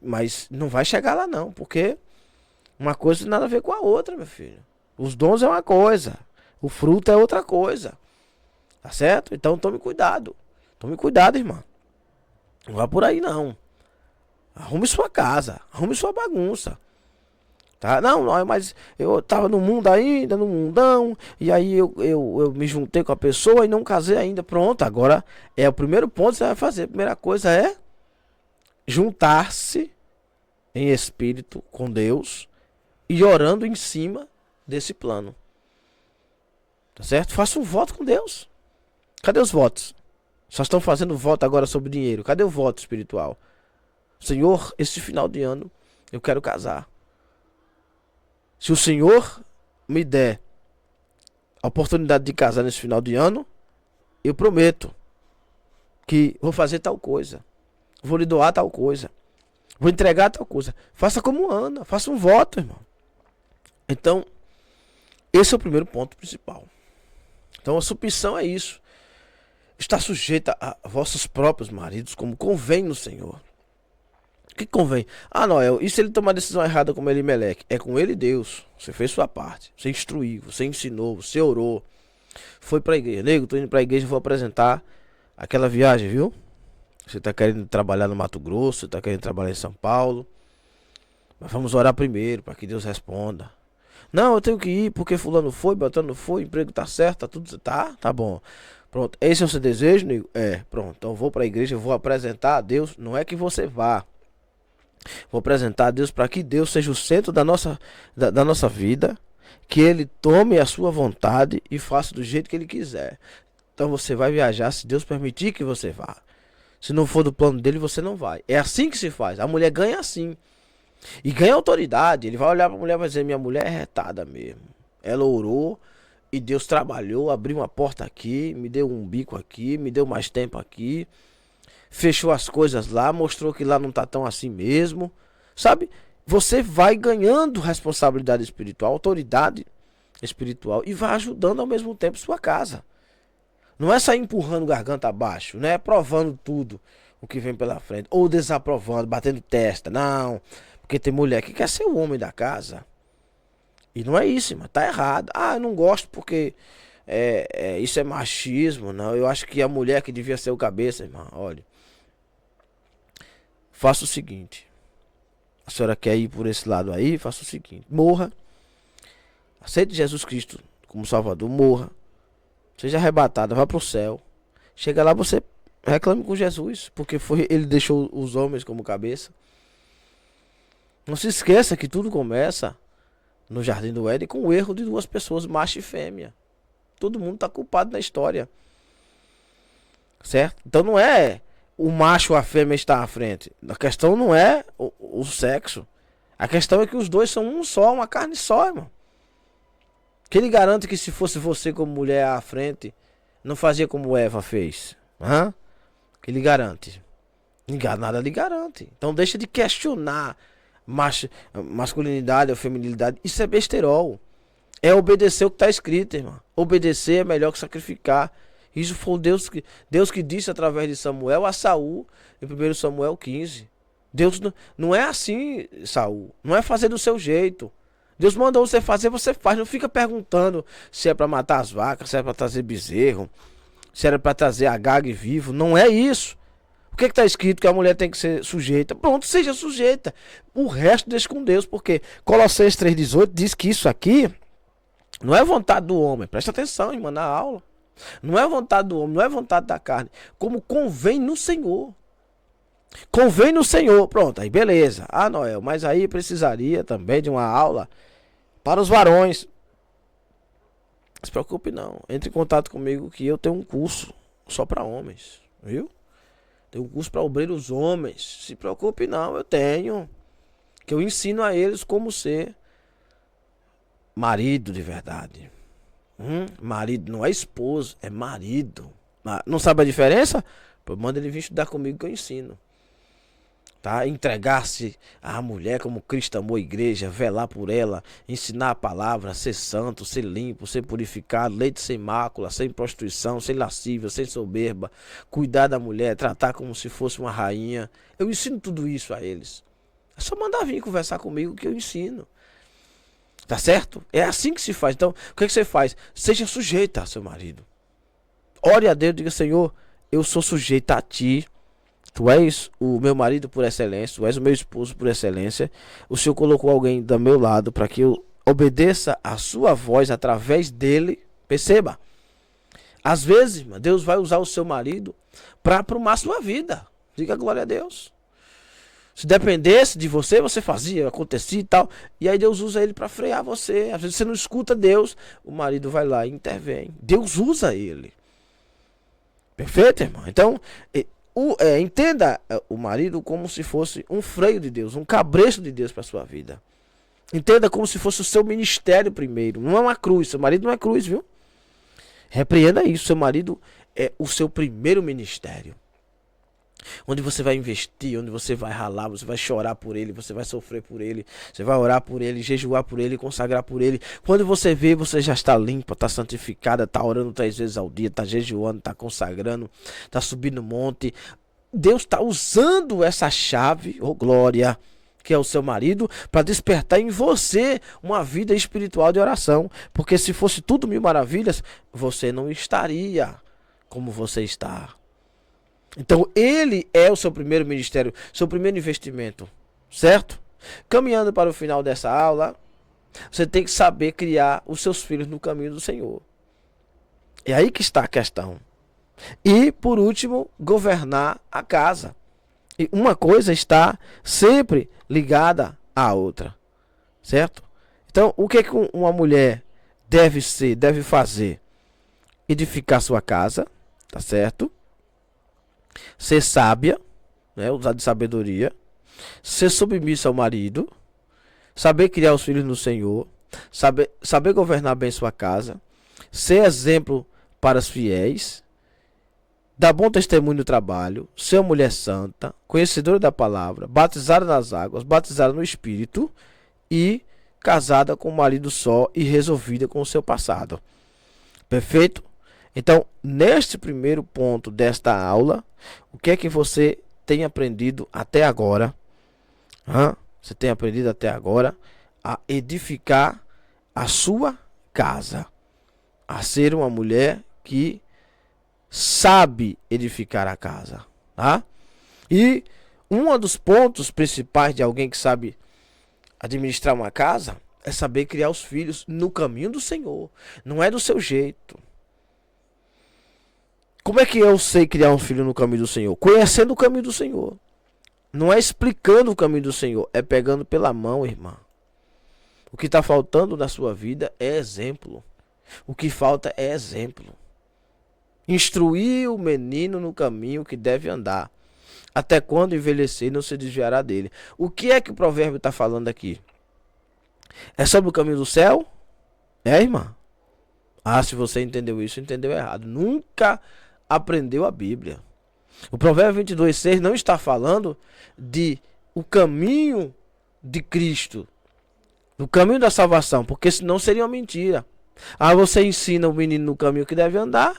mas não vai chegar lá não, porque uma coisa tem nada a ver com a outra, meu filho. Os dons é uma coisa, o fruto é outra coisa. Tá certo? Então tome cuidado. Tome cuidado, irmão. Não vá por aí não. Arrume sua casa, arrume sua bagunça. Tá? Não, mas eu tava no mundo ainda, no mundão, e aí eu me juntei com a pessoa e não casei ainda. Pronto, agora é o primeiro ponto que você vai fazer. A primeira coisa é juntar-se em espírito com Deus e orando em cima desse plano. Tá certo? Faça um voto com Deus. Cadê os votos? Só estão fazendo voto agora sobre dinheiro. Cadê o voto espiritual? Senhor, esse final de ano eu quero casar. Se o Senhor me der a oportunidade de casar nesse final de ano, eu prometo que vou fazer tal coisa. Vou lhe doar tal coisa. Vou entregar tal coisa. Faça como Ana, faça um voto, irmão. Então, esse é o primeiro ponto principal. Então a submissão é isso. Está sujeita a vossos próprios maridos, como convém no Senhor. O que convém? Ah, Noel, e se ele tomar a decisão errada como Elimeleque? É com ele Deus. Você fez sua parte. Você instruiu, você ensinou, você orou. Foi pra igreja. Nego, tô indo pra igreja e vou apresentar aquela viagem, viu? Você tá querendo trabalhar no Mato Grosso, você tá querendo trabalhar em São Paulo. Mas vamos orar primeiro, para que Deus responda. Não, eu tenho que ir porque fulano foi, Beltrano foi, o emprego tá certo, tá tudo, tá bom. Pronto, esse é o seu desejo, nego? Pronto, então eu vou pra igreja, eu vou apresentar a Deus. Não é que você vá. Vou apresentar a Deus para que Deus seja o centro da nossa vida, que Ele tome a sua vontade e faça do jeito que Ele quiser. Então você vai viajar se Deus permitir que você vá. Se não for do plano dele, você não vai. É assim que se faz. A mulher ganha assim. E ganha autoridade. Ele vai olhar para a mulher e vai dizer: minha mulher é retada mesmo. Ela orou e Deus trabalhou, abriu uma porta aqui, me deu um bico aqui, me deu mais tempo aqui. Fechou as coisas lá, mostrou que lá não tá tão assim mesmo. Sabe? Você vai ganhando responsabilidade espiritual, autoridade espiritual e vai ajudando ao mesmo tempo sua casa. Não é sair empurrando garganta abaixo, não é provando tudo o que vem pela frente, ou desaprovando, batendo testa, não. Porque tem mulher que quer ser o homem da casa. E não é isso, mas tá errado. Ah, eu não gosto porque isso é machismo, não. Eu acho que a mulher que devia ser o cabeça, irmão. Olha, faça o seguinte. A senhora quer ir por esse lado aí? Faça o seguinte: morra. Aceite Jesus Cristo como Salvador, morra. Seja arrebatada, vá pro céu. Chega lá, você reclame com Jesus, porque ele deixou os homens como cabeça. Não se esqueça que tudo começa no Jardim do Éden com o erro de duas pessoas, macho e fêmea. Todo mundo está culpado na história. Certo? Então não é o macho ou a fêmea estar à frente. A questão não é o sexo. A questão é que os dois são um só, uma carne só, irmão. Que ele garante que se fosse você como mulher à frente, Não fazia como Eva fez. Hã? Que lhe garante? Nada lhe garante. Então deixa de questionar masculinidade ou feminilidade. Isso é besterol. É obedecer o que está escrito, irmão. Obedecer é melhor que sacrificar. Isso foi Deus que disse através de Samuel a Saul, em 1 Samuel 15. Deus não é assim, Saul. Não é fazer do seu jeito. Deus mandou você fazer, você faz. Não fica perguntando se é para matar as vacas, se é para trazer bezerro, se era para trazer Agag vivo. Não é isso. O que está escrito? Que a mulher tem que ser sujeita. Pronto, seja sujeita. O resto deixa com Deus. Porque Colossenses 3,18 diz que isso aqui não é vontade do homem. Presta atenção, irmã, na aula. Não é vontade do homem, não é vontade da carne. Como convém no Senhor. Convém no Senhor. Pronto, aí beleza. Ah, Noel, mas aí precisaria também de uma aula para os varões. Não se preocupe não. Entre em contato comigo que eu tenho um curso só para homens. Viu? Tenho um curso para obreiros homens. Se preocupe não, eu tenho. Que eu ensino a eles como ser marido de verdade. Marido não é esposo, é marido. Não sabe a diferença? Pô, manda ele vir estudar comigo que eu ensino. Tá? Entregar-se à mulher como Cristo amou a igreja, velar por ela, ensinar a palavra, ser santo, ser limpo, ser purificado, leite sem mácula, sem prostituição, sem lascívia, sem soberba, cuidar da mulher, tratar como se fosse uma rainha. Eu ensino tudo isso a eles. É só mandar vir conversar comigo que eu ensino. Tá certo? É assim que se faz. Então, o que você faz? Seja sujeita a seu marido. Ore a Deus e diga: Senhor, eu sou sujeita a ti. Tu és o meu marido por excelência, tu és o meu esposo por excelência. O Senhor colocou alguém do meu lado para que eu obedeça a sua voz através dele. Perceba. Às vezes, Deus vai usar o seu marido para aprumar a sua vida. Diga glória a Deus. Se dependesse de você, você fazia, acontecia e tal. E aí Deus usa ele para frear você. Às vezes você não escuta Deus, o marido vai lá e intervém. Deus usa ele. Perfeito, irmão? Então, entenda o marido como se fosse um freio de Deus, um cabresto de Deus para sua vida. Entenda como se fosse o seu ministério primeiro. Não é uma cruz, seu marido não é cruz, viu? Repreenda isso, seu marido é o seu primeiro ministério. Onde você vai investir, onde você vai ralar, você vai chorar por ele, você vai sofrer por ele, você vai orar por ele, jejuar por ele, consagrar por ele. Quando você vê, você já está limpa, está santificada, está orando 3 vezes ao dia, está jejuando, está consagrando, está subindo monte. Deus está usando essa chave, oh glória, que é o seu marido, para despertar em você uma vida espiritual de oração. Porque se fosse tudo mil maravilhas, você não estaria como você está. Então ele é o seu primeiro ministério, seu primeiro investimento, certo? Caminhando para o final dessa aula, você tem que saber criar os seus filhos no caminho do Senhor. É aí que está a questão. E por último, governar a casa. E uma coisa está sempre ligada à outra, certo? Então o que uma mulher deve fazer? Edificar sua casa, tá certo? Ser sábia, né, usar de sabedoria, ser submissa ao marido, saber criar os filhos no Senhor, saber governar bem sua casa, ser exemplo para os fiéis, dar bom testemunho no trabalho, ser uma mulher santa, conhecedora da palavra, batizada nas águas, batizada no Espírito e casada com um marido só e resolvida com o seu passado. Perfeito? Então, neste primeiro ponto desta aula, o que é que você tem aprendido até agora? Você tem aprendido até agora a edificar a sua casa, a ser uma mulher que sabe edificar a casa, tá? E um dos pontos principais de alguém que sabe administrar uma casa é saber criar os filhos no caminho do Senhor, não é do seu jeito. Como é que eu sei criar um filho no caminho do Senhor? Conhecendo o caminho do Senhor. Não é explicando o caminho do Senhor, é pegando pela mão, irmã. O que está faltando na sua vida é exemplo. O que falta é exemplo. Instruir o menino no caminho que deve andar. Até quando envelhecer, não se desviará dele. O que é que o provérbio está falando aqui? É sobre o caminho do céu? É, irmã? Ah, se você entendeu isso, entendeu errado. Nunca aprendeu a Bíblia. O Provérbio 22:6 não está falando de o caminho de Cristo, do caminho da salvação, porque senão seria uma mentira. Ah, você ensina o menino no caminho que deve andar,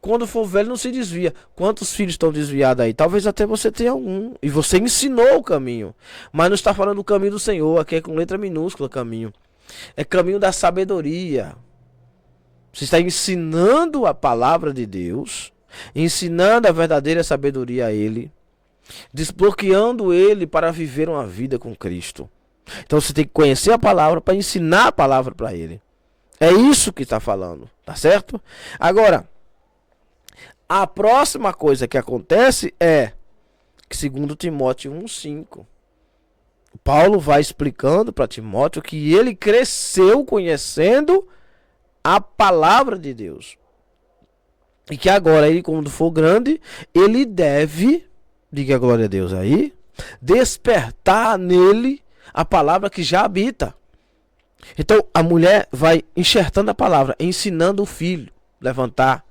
quando for velho não se desvia. Quantos filhos estão desviados aí? Talvez até você tenha um, e você ensinou o caminho, mas não está falando do caminho do Senhor, aqui é com letra minúscula caminho. É caminho da sabedoria. Você está ensinando a palavra de Deus, ensinando a verdadeira sabedoria a ele, desbloqueando ele para viver uma vida com Cristo. Então você tem que conhecer a palavra para ensinar a palavra para ele. É isso que está falando, tá certo? Agora, a próxima coisa que acontece é que, segundo Timóteo 1:5, Paulo vai explicando para Timóteo que ele cresceu conhecendo a palavra de Deus. E que agora, ele, quando for grande, ele deve, diga glória a Deus aí, despertar nele a palavra que já habita. Então, a mulher vai enxertando a palavra, ensinando o filho, levantar,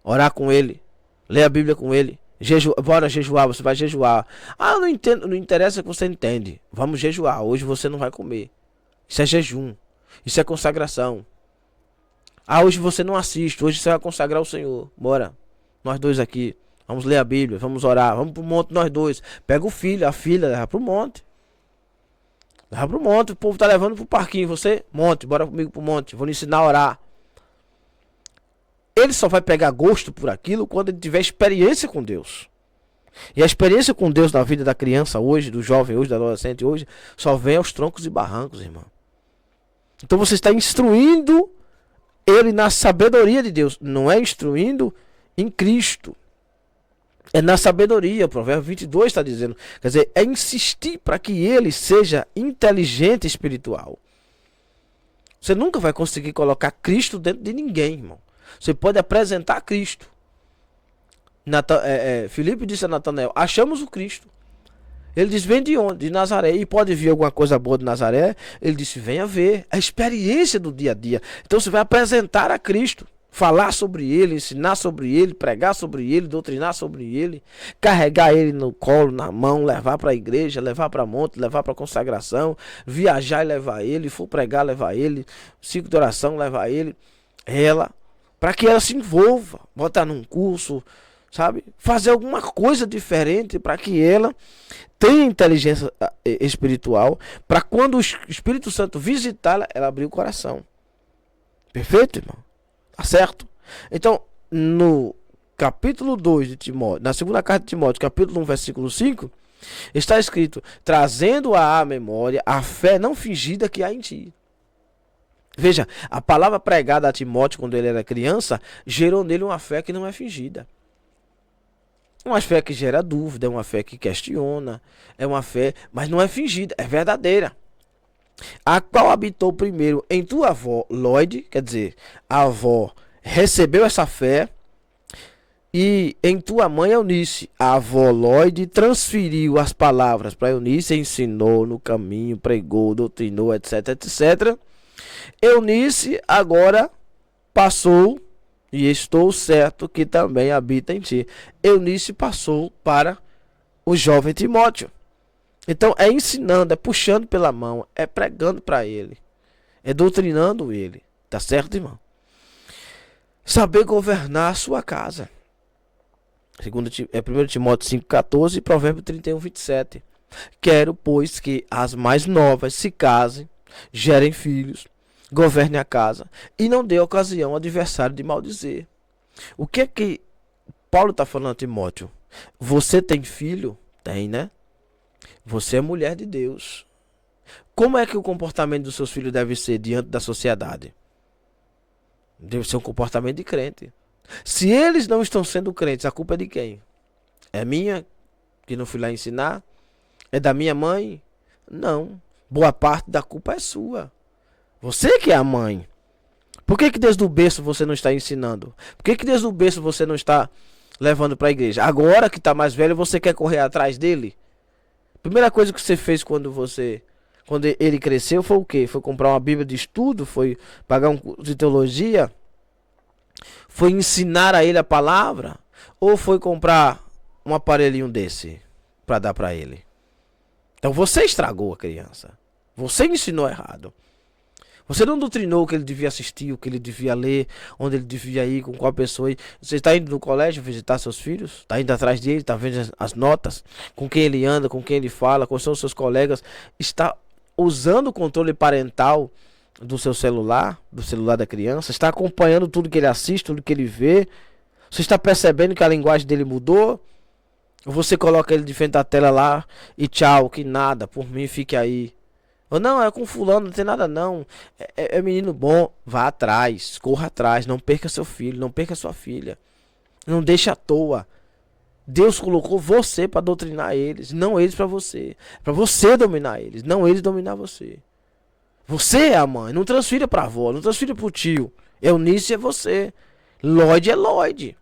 orar com ele, ler a Bíblia com ele, bora jejuar, você vai jejuar. Ah, não entendo, não interessa que você entende. Vamos jejuar, hoje você não vai comer. Isso é jejum, isso é consagração. Ah, hoje você não assiste, hoje você vai consagrar o Senhor. Bora, nós dois aqui, vamos ler a Bíblia, vamos orar, vamos pro monte nós dois. Pega o filho, a filha, leva pro monte. Leva pro monte, o povo tá levando pro parquinho, você, monte, bora comigo pro monte, vou lhe ensinar a orar. Ele só vai pegar gosto por aquilo quando ele tiver experiência com Deus. E a experiência com Deus na vida da criança hoje, do jovem hoje, do adolescente hoje, só vem aos troncos e barrancos, irmão. Então você está instruindo ele na sabedoria de Deus, não é instruindo em Cristo. É na sabedoria, o Provérbio 22 está dizendo. Quer dizer, é insistir para que ele seja inteligente espiritual. Você nunca vai conseguir colocar Cristo dentro de ninguém, irmão. Você pode apresentar Cristo. Filipe disse a Natanael, achamos o Cristo. Ele disse, vem de onde? De Nazaré. E pode vir alguma coisa boa de Nazaré? Ele disse, venha ver. A experiência do dia a dia. Então você vai apresentar a Cristo. Falar sobre ele, ensinar sobre ele, pregar sobre ele, doutrinar sobre ele, carregar ele no colo, na mão, levar para a igreja, levar para monte, levar para consagração, viajar e levar ele, for pregar, levar ele, ciclo de oração, levar ele, ela, para que ela se envolva, botar num curso, sabe? Fazer alguma coisa diferente para que ela tenha inteligência espiritual, para quando o Espírito Santo visitá-la, ela abrir o coração. Perfeito, irmão? Tá certo? Então, no capítulo 2 de Timóteo, na segunda carta de Timóteo, capítulo 1, versículo 5, está escrito, trazendo à memória a fé não fingida que há em ti. Veja, a palavra pregada a Timóteo quando ele era criança, gerou nele uma fé que não é fingida. Uma fé que gera dúvida, é uma fé que questiona, é uma fé, mas não é fingida, é verdadeira. A qual habitou primeiro em tua avó Lloyd, quer dizer, a avó recebeu essa fé, e em tua mãe Eunice, a avó Lloyd transferiu as palavras para Eunice, ensinou no caminho, pregou, doutrinou, etc, etc. Eunice agora passou, e estou certo que também habita em ti. Eunice passou para o jovem Timóteo. Então é ensinando, é puxando pela mão, é pregando para ele, é doutrinando ele, tá certo, irmão? Saber governar a sua casa. Segundo, 1 Timóteo 5,14 e Provérbio 31:27. Quero, pois, que as mais novas se casem, gerem filhos, governem a casa e não dê ocasião ao adversário de maldizer. O que é que Paulo está falando a Timóteo? Você tem filho? Tem, né? Você é mulher de Deus. Como é que o comportamento dos seus filhos deve ser diante da sociedade? Deve ser um comportamento de crente. Se eles não estão sendo crentes, a culpa é de quem? É minha, que não fui lá ensinar? É da minha mãe? Não. Boa parte da culpa é sua. Você que é a mãe. Por que desde o berço você não está ensinando? Por que desde o berço você não está levando para a igreja? Agora que está mais velho, você quer correr atrás dele? Primeira coisa que você fez quando ele cresceu foi o quê? Foi comprar uma Bíblia de estudo? Foi pagar um curso de teologia? Foi ensinar a ele a palavra? Ou foi comprar um aparelhinho desse para dar para ele? Então você estragou a criança. Você ensinou errado. Você não doutrinou o que ele devia assistir, o que ele devia ler, onde ele devia ir, com qual pessoa ir. Você está indo no colégio visitar seus filhos? Está indo atrás dele, está vendo as notas, com quem ele anda, com quem ele fala, quais são os seus colegas. Está usando o controle parental do seu celular, do celular da criança. Está acompanhando tudo que ele assiste, tudo que ele vê. Você está percebendo que a linguagem dele mudou? Ou você coloca ele de frente da tela lá e tchau, que nada, por mim fique aí. Ou não, é com fulano, não tem nada não. É menino bom, vá atrás, corra atrás, não perca seu filho, não perca sua filha. Não deixe à toa. Deus colocou você para doutrinar eles, não eles para você. Para você dominar eles, não eles dominar você. Você é a mãe, não transfira para a avó, não transfira para o tio. Eunice é você. Lloyd é Lloyd.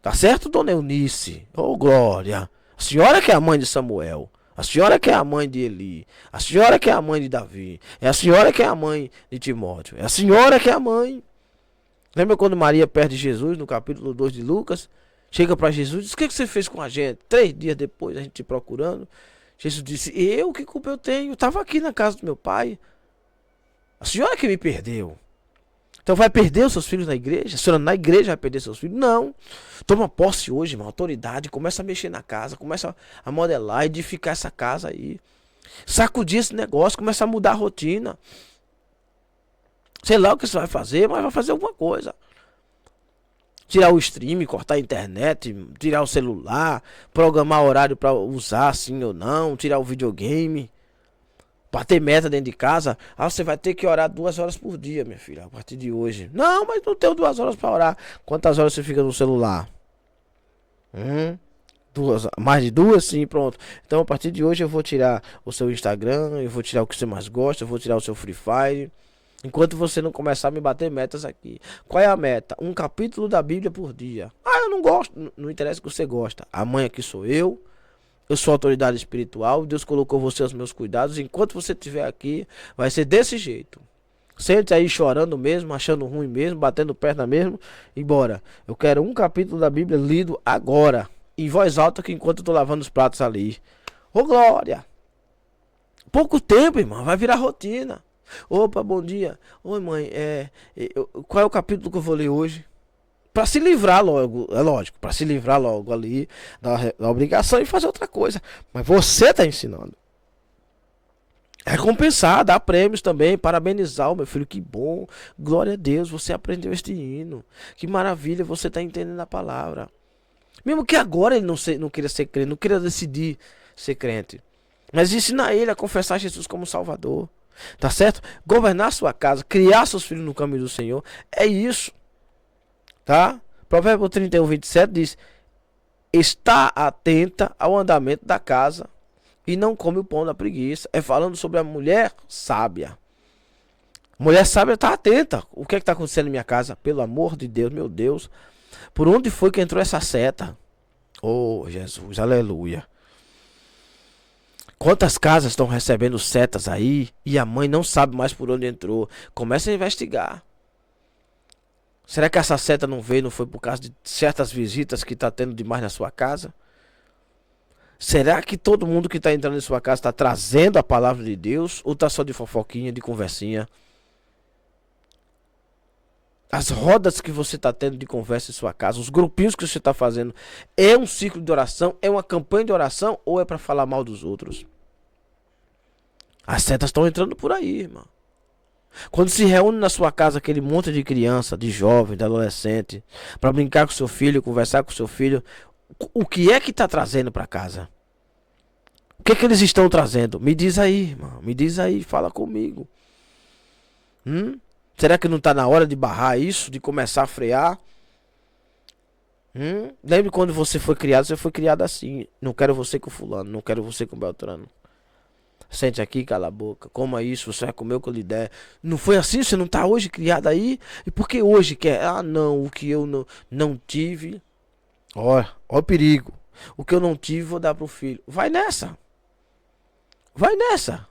Tá certo, dona Eunice? Ô, Glória. A senhora que é a mãe de Samuel. A senhora que é a mãe de Eli. A senhora que é a mãe de Davi. É a senhora que é a mãe de Timóteo. É a senhora que é a mãe. Lembra quando Maria perde Jesus no capítulo 2 de Lucas? Chega para Jesus e diz: o que você fez com a gente? 3 dias depois, a gente te procurando. Jesus disse: eu, que culpa eu tenho? Eu estava aqui na casa do meu pai. A senhora que me perdeu. Então vai perder os seus filhos na igreja? A senhora na igreja vai perder seus filhos? Não. Toma posse hoje, irmão. Autoridade. Começa a mexer na casa. Começa a modelar, edificar essa casa aí. Sacudir esse negócio. Começa a mudar a rotina. Sei lá o que você vai fazer, mas vai fazer alguma coisa. Tirar o stream, cortar a internet, tirar o celular, programar horário para usar sim ou não, tirar o videogame. Bater meta dentro de casa. Ah, você vai ter que orar 2 horas por dia, minha filha, a partir de hoje. Não, mas não tenho 2 horas para orar. Quantas horas você fica no celular? 2, mais de 2? Sim, pronto. Então a partir de hoje eu vou tirar o seu Instagram, eu vou tirar o que você mais gosta, eu vou tirar o seu Free Fire. Enquanto você não começar a me bater metas aqui. Qual é a meta? Um capítulo da Bíblia por dia. Ah, eu não gosto. Não interessa o que você gosta. A mãe aqui sou eu. Eu sou autoridade espiritual. Deus colocou você aos meus cuidados. Enquanto você estiver aqui, vai ser desse jeito. Sente aí chorando mesmo, achando ruim mesmo, batendo perna mesmo. E bora. Eu quero um capítulo da Bíblia lido agora. Em voz alta, que enquanto eu tô lavando os pratos ali. Ô, glória! Pouco tempo, irmão. Vai virar rotina. Opa, bom dia. Oi, mãe. Qual é o capítulo que eu vou ler hoje? Para se livrar logo, é lógico, para se livrar logo ali da obrigação e fazer outra coisa. Mas você está ensinando. Recompensar, dar prêmios também, parabenizar o meu filho, que bom, glória a Deus, você aprendeu este hino, que maravilha, você está entendendo a palavra. Mesmo que agora ele não queira ser crente, não queira decidir ser crente, mas ensinar ele a confessar Jesus como Salvador, tá certo? Governar sua casa, criar seus filhos no caminho do Senhor, é isso. Tá? Provérbio 31, 27 diz: está atenta ao andamento da casa e não come o pão da preguiça. É falando sobre a mulher sábia. Mulher sábia está atenta. O que é que está acontecendo em minha casa? Pelo amor de Deus, meu Deus. Por onde foi que entrou essa seta? Oh, Jesus, aleluia. Quantas casas estão recebendo setas aí e a mãe não sabe mais por onde entrou? Começa a investigar. Será que essa seta não veio, não foi por causa de certas visitas que está tendo demais na sua casa? Será que todo mundo que está entrando em sua casa está trazendo a palavra de Deus? Ou está só de fofoquinha, de conversinha? As rodas que você está tendo de conversa em sua casa, os grupinhos que você está fazendo, é um ciclo de oração? É uma campanha de oração? Ou é para falar mal dos outros? As setas estão entrando por aí, irmão. Quando se reúne na sua casa aquele monte de criança, de jovem, de adolescente, para brincar com seu filho, conversar com seu filho, o que é que está trazendo para casa? O que é que eles estão trazendo? Me diz aí, irmão, me diz aí, fala comigo. Será que não está na hora de barrar isso, de começar a frear? Lembre quando você foi criado assim. Não quero você com fulano, não quero você com Beltrano. Sente aqui, cala a boca, coma isso, você vai comer o que eu lhe der. Não foi assim? Você não está hoje criado aí? E por que hoje quer? Ah, não, o que eu não tive. Ó o perigo. O que eu não tive, vou dar pro filho. Vai nessa. Vai nessa.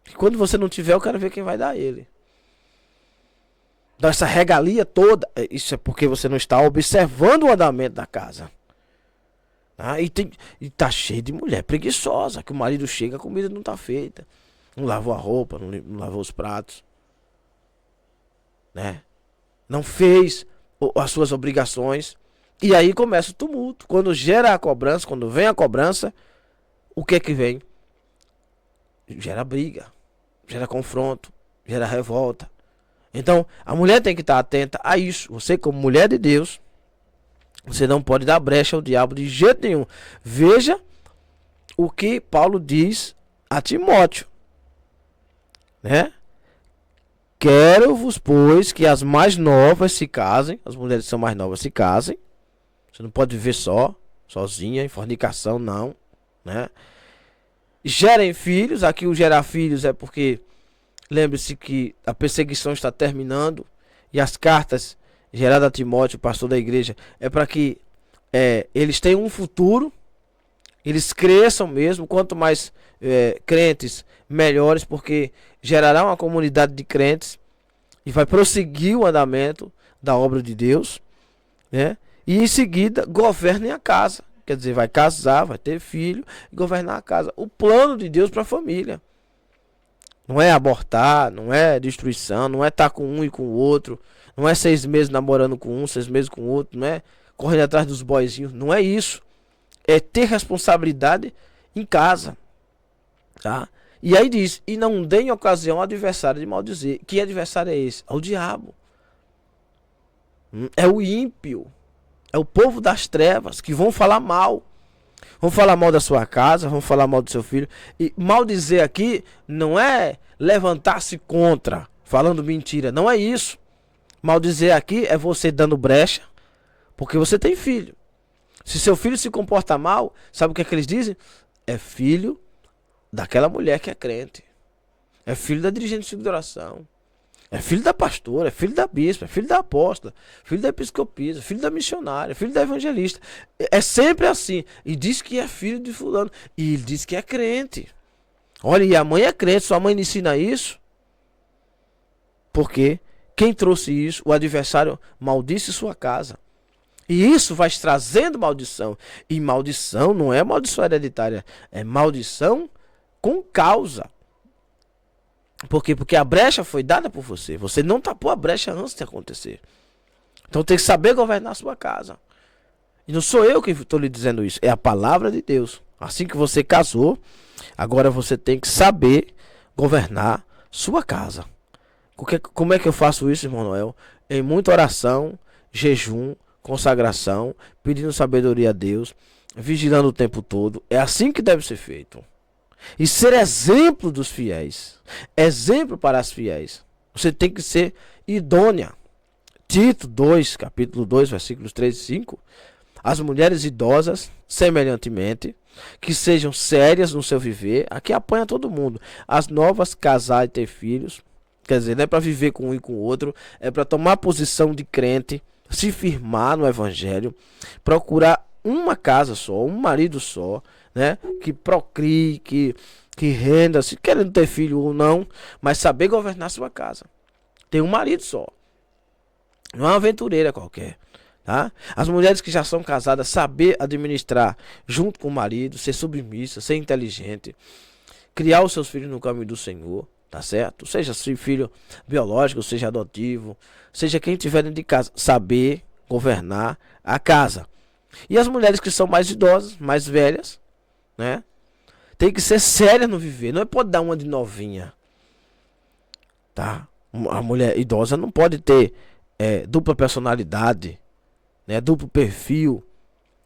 E quando você não tiver, eu quero ver quem vai dar ele. dá essa regalia toda. Isso é porque você não está observando o andamento da casa. E tá cheio de mulher preguiçosa, que o marido chega, a comida não tá feita. Não lavou a roupa, não lavou os pratos. Né? Não fez as suas obrigações. E aí começa o tumulto. Quando gera a cobrança, quando vem a cobrança, o que é que vem? Gera briga, gera confronto, gera revolta. Então, a mulher tem que estar atenta a isso. Você, como mulher de Deus, você não pode dar brecha ao diabo de jeito nenhum. Veja o que Paulo diz a Timóteo, né? Quero-vos, pois, que as mais novas se casem. As mulheres que são mais novas se casem. Você não pode viver sozinha, em fornicação, não, né? Gerem filhos. Aqui o gerar filhos é porque, lembre-se que a perseguição está terminando. E as cartas geradas a Timóteo, pastor da igreja, é para que eles tenham um futuro. Eles cresçam mesmo. Quanto mais crentes, melhores, porque gerará uma comunidade de crentes e vai prosseguir o andamento da obra de Deus, né? E em seguida governem a casa. Quer dizer, vai casar, vai ter filho e governar a casa. O plano de Deus para a família não é abortar, não é destruição, não é estar com um e com o outro, não é 6 meses namorando com um, 6 meses com o outro, não é correndo atrás dos boyzinhos, não é isso. É ter responsabilidade em casa, tá? E aí diz, e não deem ocasião ao adversário de maldizer. Que adversário é esse? É o diabo. É o ímpio. É o povo das trevas que vão falar mal. Vão falar mal da sua casa, vão falar mal do seu filho. E maldizer aqui não é levantar-se contra, falando mentira. Não é isso. Maldizer aqui é você dando brecha, porque você tem filho. Se seu filho se comporta mal, sabe o que é que eles dizem? É filho daquela mulher que é crente. É filho da dirigente de oração. É filho da pastora, é filho da bispa, é filho da apóstola, filho da episcopisa, filho da missionária, filho da evangelista. É sempre assim. E diz que é filho de fulano. E ele diz que é crente. Olha, e a mãe é crente, sua mãe lhe ensina isso. Porque quem trouxe isso, o adversário maldisse sua casa. E isso vai trazendo maldição. E maldição não é maldição hereditária, é maldição com causa. Por quê? Porque a brecha foi dada por você. Você não tapou a brecha antes de acontecer. Então tem que saber governar a sua casa. E não sou eu que estou lhe dizendo isso. É a palavra de Deus. Assim que você casou, agora você tem que saber governar sua casa. Como é que eu faço isso, irmão Noel? Em muita oração, jejum, consagração, pedindo sabedoria a Deus, vigilando o tempo todo. É assim que deve ser feito. E ser exemplo dos fiéis. Exemplo para as fiéis. Você tem que ser idônea. Tito 2, capítulo 2, versículos 3 e 5. As mulheres idosas, semelhantemente, que sejam sérias no seu viver. Aqui apanha todo mundo. As novas, casar e ter filhos. Quer dizer, não é para viver com um e com o outro. É para tomar posição de crente. Se firmar no evangelho. Procurar uma casa só, um marido só, né? Que procrie, que renda, se querendo ter filho ou não, mas saber governar sua casa. Tem um marido só. Não é uma aventureira qualquer, tá? As mulheres que já são casadas, saber administrar junto com o marido, ser submissa, ser inteligente, criar os seus filhos no caminho do Senhor, tá certo? Seja seu filho biológico, seja adotivo, seja quem tiver dentro de casa, saber governar a casa. E as mulheres que são mais idosas, mais velhas, né? Tem que ser séria no viver. Não pode dar uma de novinha, tá? A mulher idosa não pode ter dupla personalidade, né? Duplo perfil,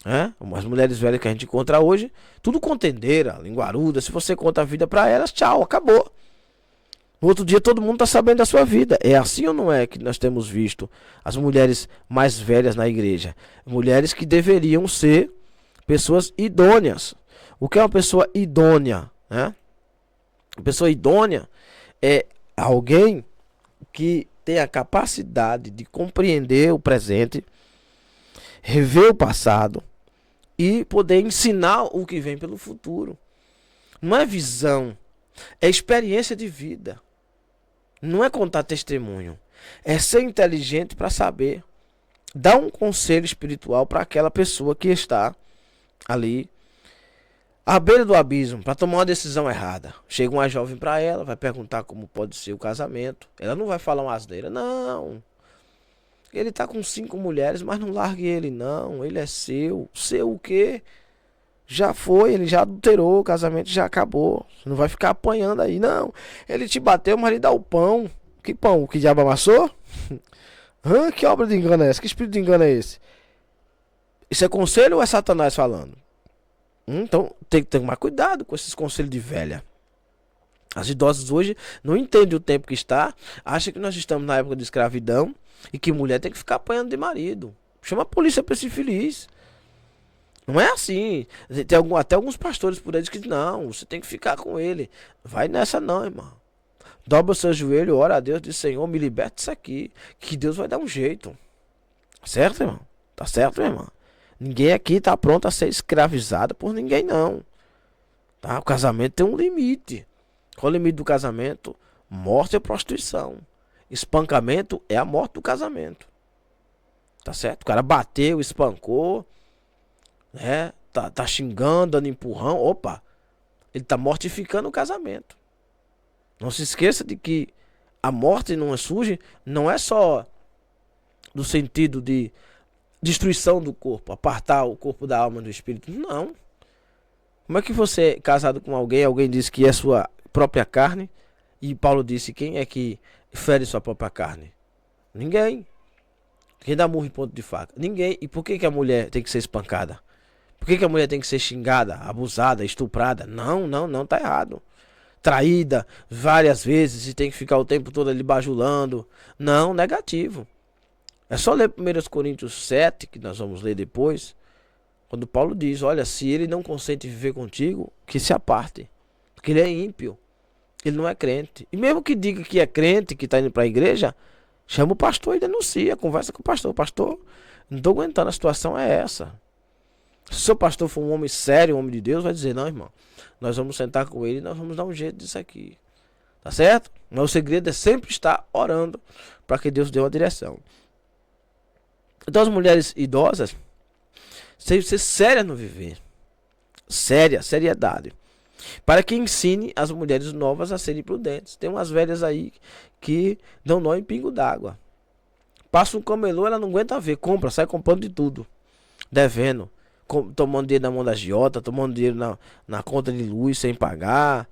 né? As mulheres velhas que a gente encontra hoje, tudo contendeira, linguaruda. Se você conta a vida para elas, tchau, acabou. No outro dia todo mundo está sabendo da sua vida. É assim ou não é que nós temos visto as mulheres mais velhas na igreja? Mulheres que deveriam ser pessoas idôneas. O que é uma pessoa idônea, né? Uma pessoa idônea é alguém que tem a capacidade de compreender o presente, rever o passado e poder ensinar o que vem pelo futuro. Não é visão, é experiência de vida. Não é contar testemunho, É ser inteligente para saber dar um conselho espiritual para aquela pessoa que está ali à beira do abismo, para tomar uma decisão errada. Chega uma jovem para ela, vai perguntar como pode ser o casamento. Ela não vai falar uma asneira, não. Ele tá com 5 mulheres, mas não largue ele, não. Ele é seu. Seu o quê? Já foi, ele já adulterou, o casamento já acabou. Você não vai ficar apanhando aí, não. Ele te bateu, mas ele dá o pão. Que pão? Que diabo amassou? Que obra de engano é essa? Que espírito de engano é esse? Isso é conselho ou é Satanás falando? Então tem que tomar cuidado com esses conselhos de velha. As idosas hoje não entendem o tempo que está, acham que nós estamos na época de escravidão e que mulher tem que ficar apanhando de marido. Chama a polícia para esse infeliz. Não é assim. Tem até alguns pastores por aí que dizem, não, você tem que ficar com ele. Vai nessa não, irmão. Dobra o seu joelho, ora a Deus, diz, Senhor, me liberta disso aqui, que Deus vai dar um jeito. Certo, irmão? Tá certo, irmão? Ninguém aqui tá pronto a ser escravizado por ninguém, não. Tá? O casamento tem um limite. Qual é o limite do casamento? Morte é prostituição. Espancamento é a morte do casamento. Tá certo? O cara bateu, espancou, né? Tá xingando, dando empurrão. Opa! Ele tá mortificando o casamento. Não se esqueça de que a morte não surge, não é só no sentido de destruição do corpo, apartar o corpo da alma do espírito. Não. Como é que você é casado com alguém diz que é sua própria carne, e Paulo disse, quem é que fere sua própria carne? Ninguém. Quem dá murro em ponto de faca? Ninguém. E por que a mulher tem que ser espancada? Por que a mulher tem que ser xingada, abusada, estuprada? Não, tá errado. Traída várias vezes e tem que ficar o tempo todo ali bajulando. Não, negativo. É só ler 1 Coríntios 7, que nós vamos ler depois, quando Paulo diz, olha, se ele não consente viver contigo, que se aparte. Porque ele é ímpio. Ele não é crente. E mesmo que diga que é crente, que está indo para a igreja, chama o pastor e denuncia, conversa com o pastor. Pastor, não estou aguentando, a situação é essa. Se o seu pastor for um homem sério, um homem de Deus, vai dizer, não, irmão, nós vamos sentar com ele e nós vamos dar um jeito disso aqui. Tá certo? Mas o segredo é sempre estar orando para que Deus dê uma direção. Então as mulheres idosas têm que ser sérias no viver. Seriedade. Para que ensine as mulheres novas a serem prudentes. Tem umas velhas aí que dão nó em pingo d'água. Passa um camelô, ela não aguenta ver. Compra, sai comprando de tudo. Devendo. Tomando dinheiro na mão da agiota, tomando dinheiro na conta de luz sem pagar.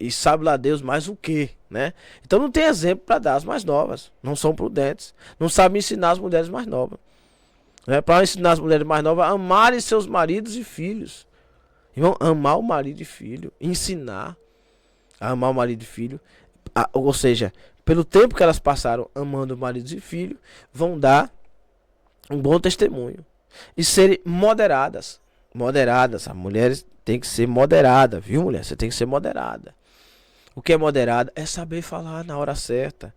E sabe lá Deus mais o que, né? Então não tem exemplo para dar as mais novas. Não são prudentes. Não sabem ensinar as mulheres mais novas. Para ensinar as mulheres mais novas a amarem seus maridos e filhos. Irmão, amar o marido e filho. Ensinar a amar o marido e filho. Ou seja, pelo tempo que elas passaram amando maridos e filhos, vão dar um bom testemunho. E serem moderadas. Moderadas. As mulheres têm que ser moderadas, viu, mulher? Você tem que ser moderada. O que é moderada? É saber falar na hora certa.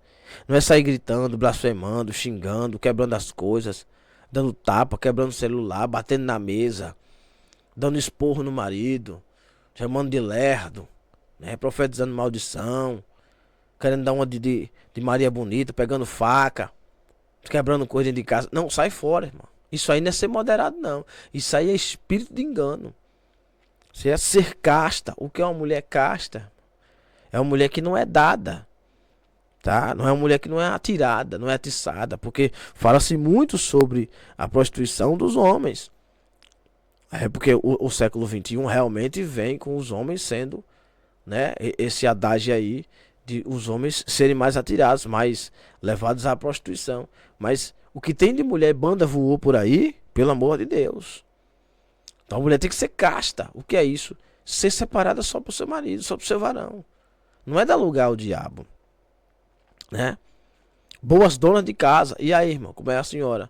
Não é sair gritando, blasfemando, xingando, quebrando as coisas, dando tapa, quebrando o celular, batendo na mesa, dando esporro no marido, chamando de lerdo, né? Profetizando maldição, querendo dar uma de Maria Bonita, pegando faca, quebrando coisa dentro de casa. Não, sai fora, irmão. Isso aí não é ser moderado, não. Isso aí é espírito de engano. Isso é ser casta. O que é uma mulher casta? É uma mulher que não é dada. Tá? Não é uma mulher que não é atirada, não é atiçada. Porque fala-se muito sobre a prostituição dos homens. É porque o século XXI realmente vem com os homens sendo, né, esse adágio aí de os homens serem mais atirados, mais levados à prostituição. Mas o que tem de mulher banda voou por aí, pelo amor de Deus. Então a mulher tem que ser casta. O que é isso? Ser separada só pro seu marido, só pro seu varão. Não é dar lugar ao diabo, né? Boas donas de casa. E aí, irmão, como é a senhora?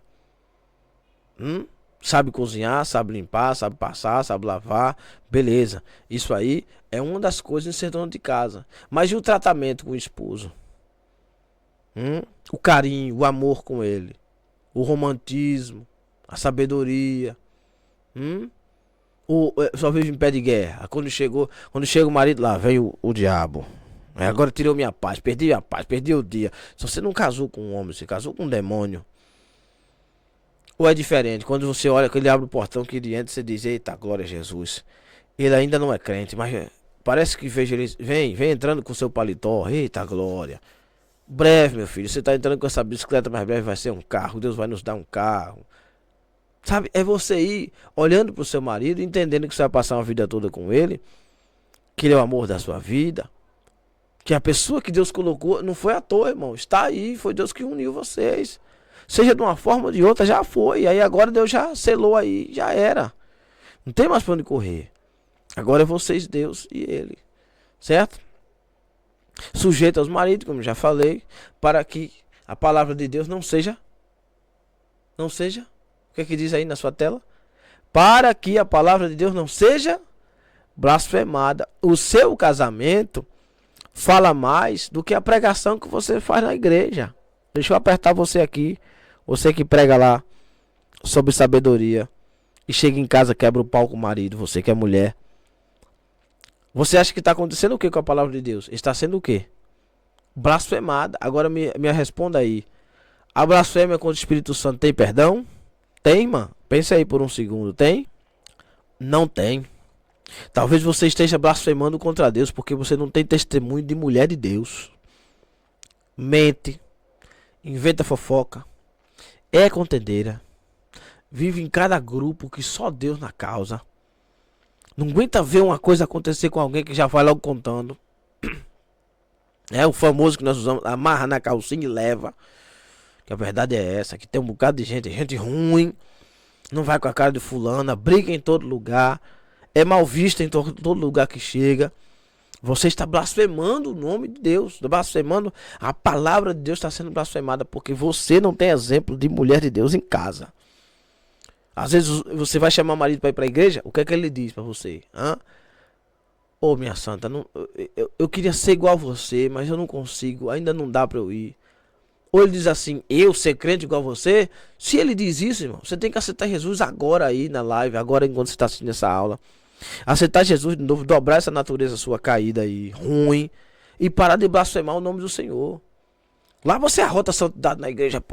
Sabe cozinhar, sabe limpar, sabe passar, sabe lavar. Beleza. Isso aí é uma das coisas de ser dona de casa. Mas e o tratamento com o esposo? O carinho, o amor com ele. O romantismo, a sabedoria. Só vive em pé de guerra. Quando chega o marido lá, vem o diabo. Agora tirou minha paz, perdi o dia. Se você não casou com um homem, você casou com um demônio. Ou é diferente? Quando você olha, que ele abre o portão que ele entra, você diz, eita, glória a Jesus. Ele ainda não é crente, mas parece que veja ele, vem entrando com seu paletó, eita, glória. Breve, meu filho, você tá entrando com essa bicicleta, mais breve vai ser um carro, Deus vai nos dar um carro. Sabe, é você ir olhando pro seu marido, entendendo que você vai passar uma vida toda com ele, que ele é o amor da sua vida. Que a pessoa que Deus colocou não foi à toa, irmão. Está aí, foi Deus que uniu vocês. Seja de uma forma ou de outra, já foi. Aí agora Deus já selou aí, já era. Não tem mais pra onde correr. Agora é vocês, Deus e ele. Certo? Sujeito aos maridos, como já falei, para que a palavra de Deus não seja. O que é que diz aí na sua tela? Para que a palavra de Deus não seja blasfemada. O seu casamento fala mais do que a pregação que você faz na igreja. Deixa eu apertar você aqui. Você que prega lá sobre sabedoria e chega em casa, quebra o pau com o marido. Você que é mulher. Você acha que está acontecendo o que com a palavra de Deus? Está sendo o que? Blasfemada. Agora me responda aí. A blasfêmia contra o Espírito Santo tem perdão? Tem, mano? Pensa aí por um segundo. Tem? Não tem. Talvez você esteja blasfemando contra Deus porque você não tem testemunho de mulher de Deus. Mente, inventa fofoca, é contendeira, vive em cada grupo que só Deus na causa. Não aguenta ver uma coisa acontecer com alguém que já vai logo contando. É o famoso que nós usamos, amarra na calcinha e leva. Que a verdade é essa, que tem um bocado de gente ruim, não vai com a cara de fulana, briga em todo lugar. É mal vista em todo lugar que chega. Você está blasfemando o nome de Deus. Está blasfemando. A palavra de Deus está sendo blasfemada. Porque você não tem exemplo de mulher de Deus em casa. Às vezes você vai chamar o marido para ir para a igreja. O que é que ele diz para você? Ô, minha santa, eu queria ser igual a você, mas eu não consigo. Ainda não dá para eu ir. Ou ele diz assim, eu ser crente igual a você? Se ele diz isso, irmão, você tem que aceitar Jesus agora aí na live. Agora enquanto você está assistindo essa aula. Aceitar Jesus de novo, dobrar essa natureza sua caída aí, ruim, e parar de blasfemar o nome do Senhor. Lá você arrota a santidade na igreja,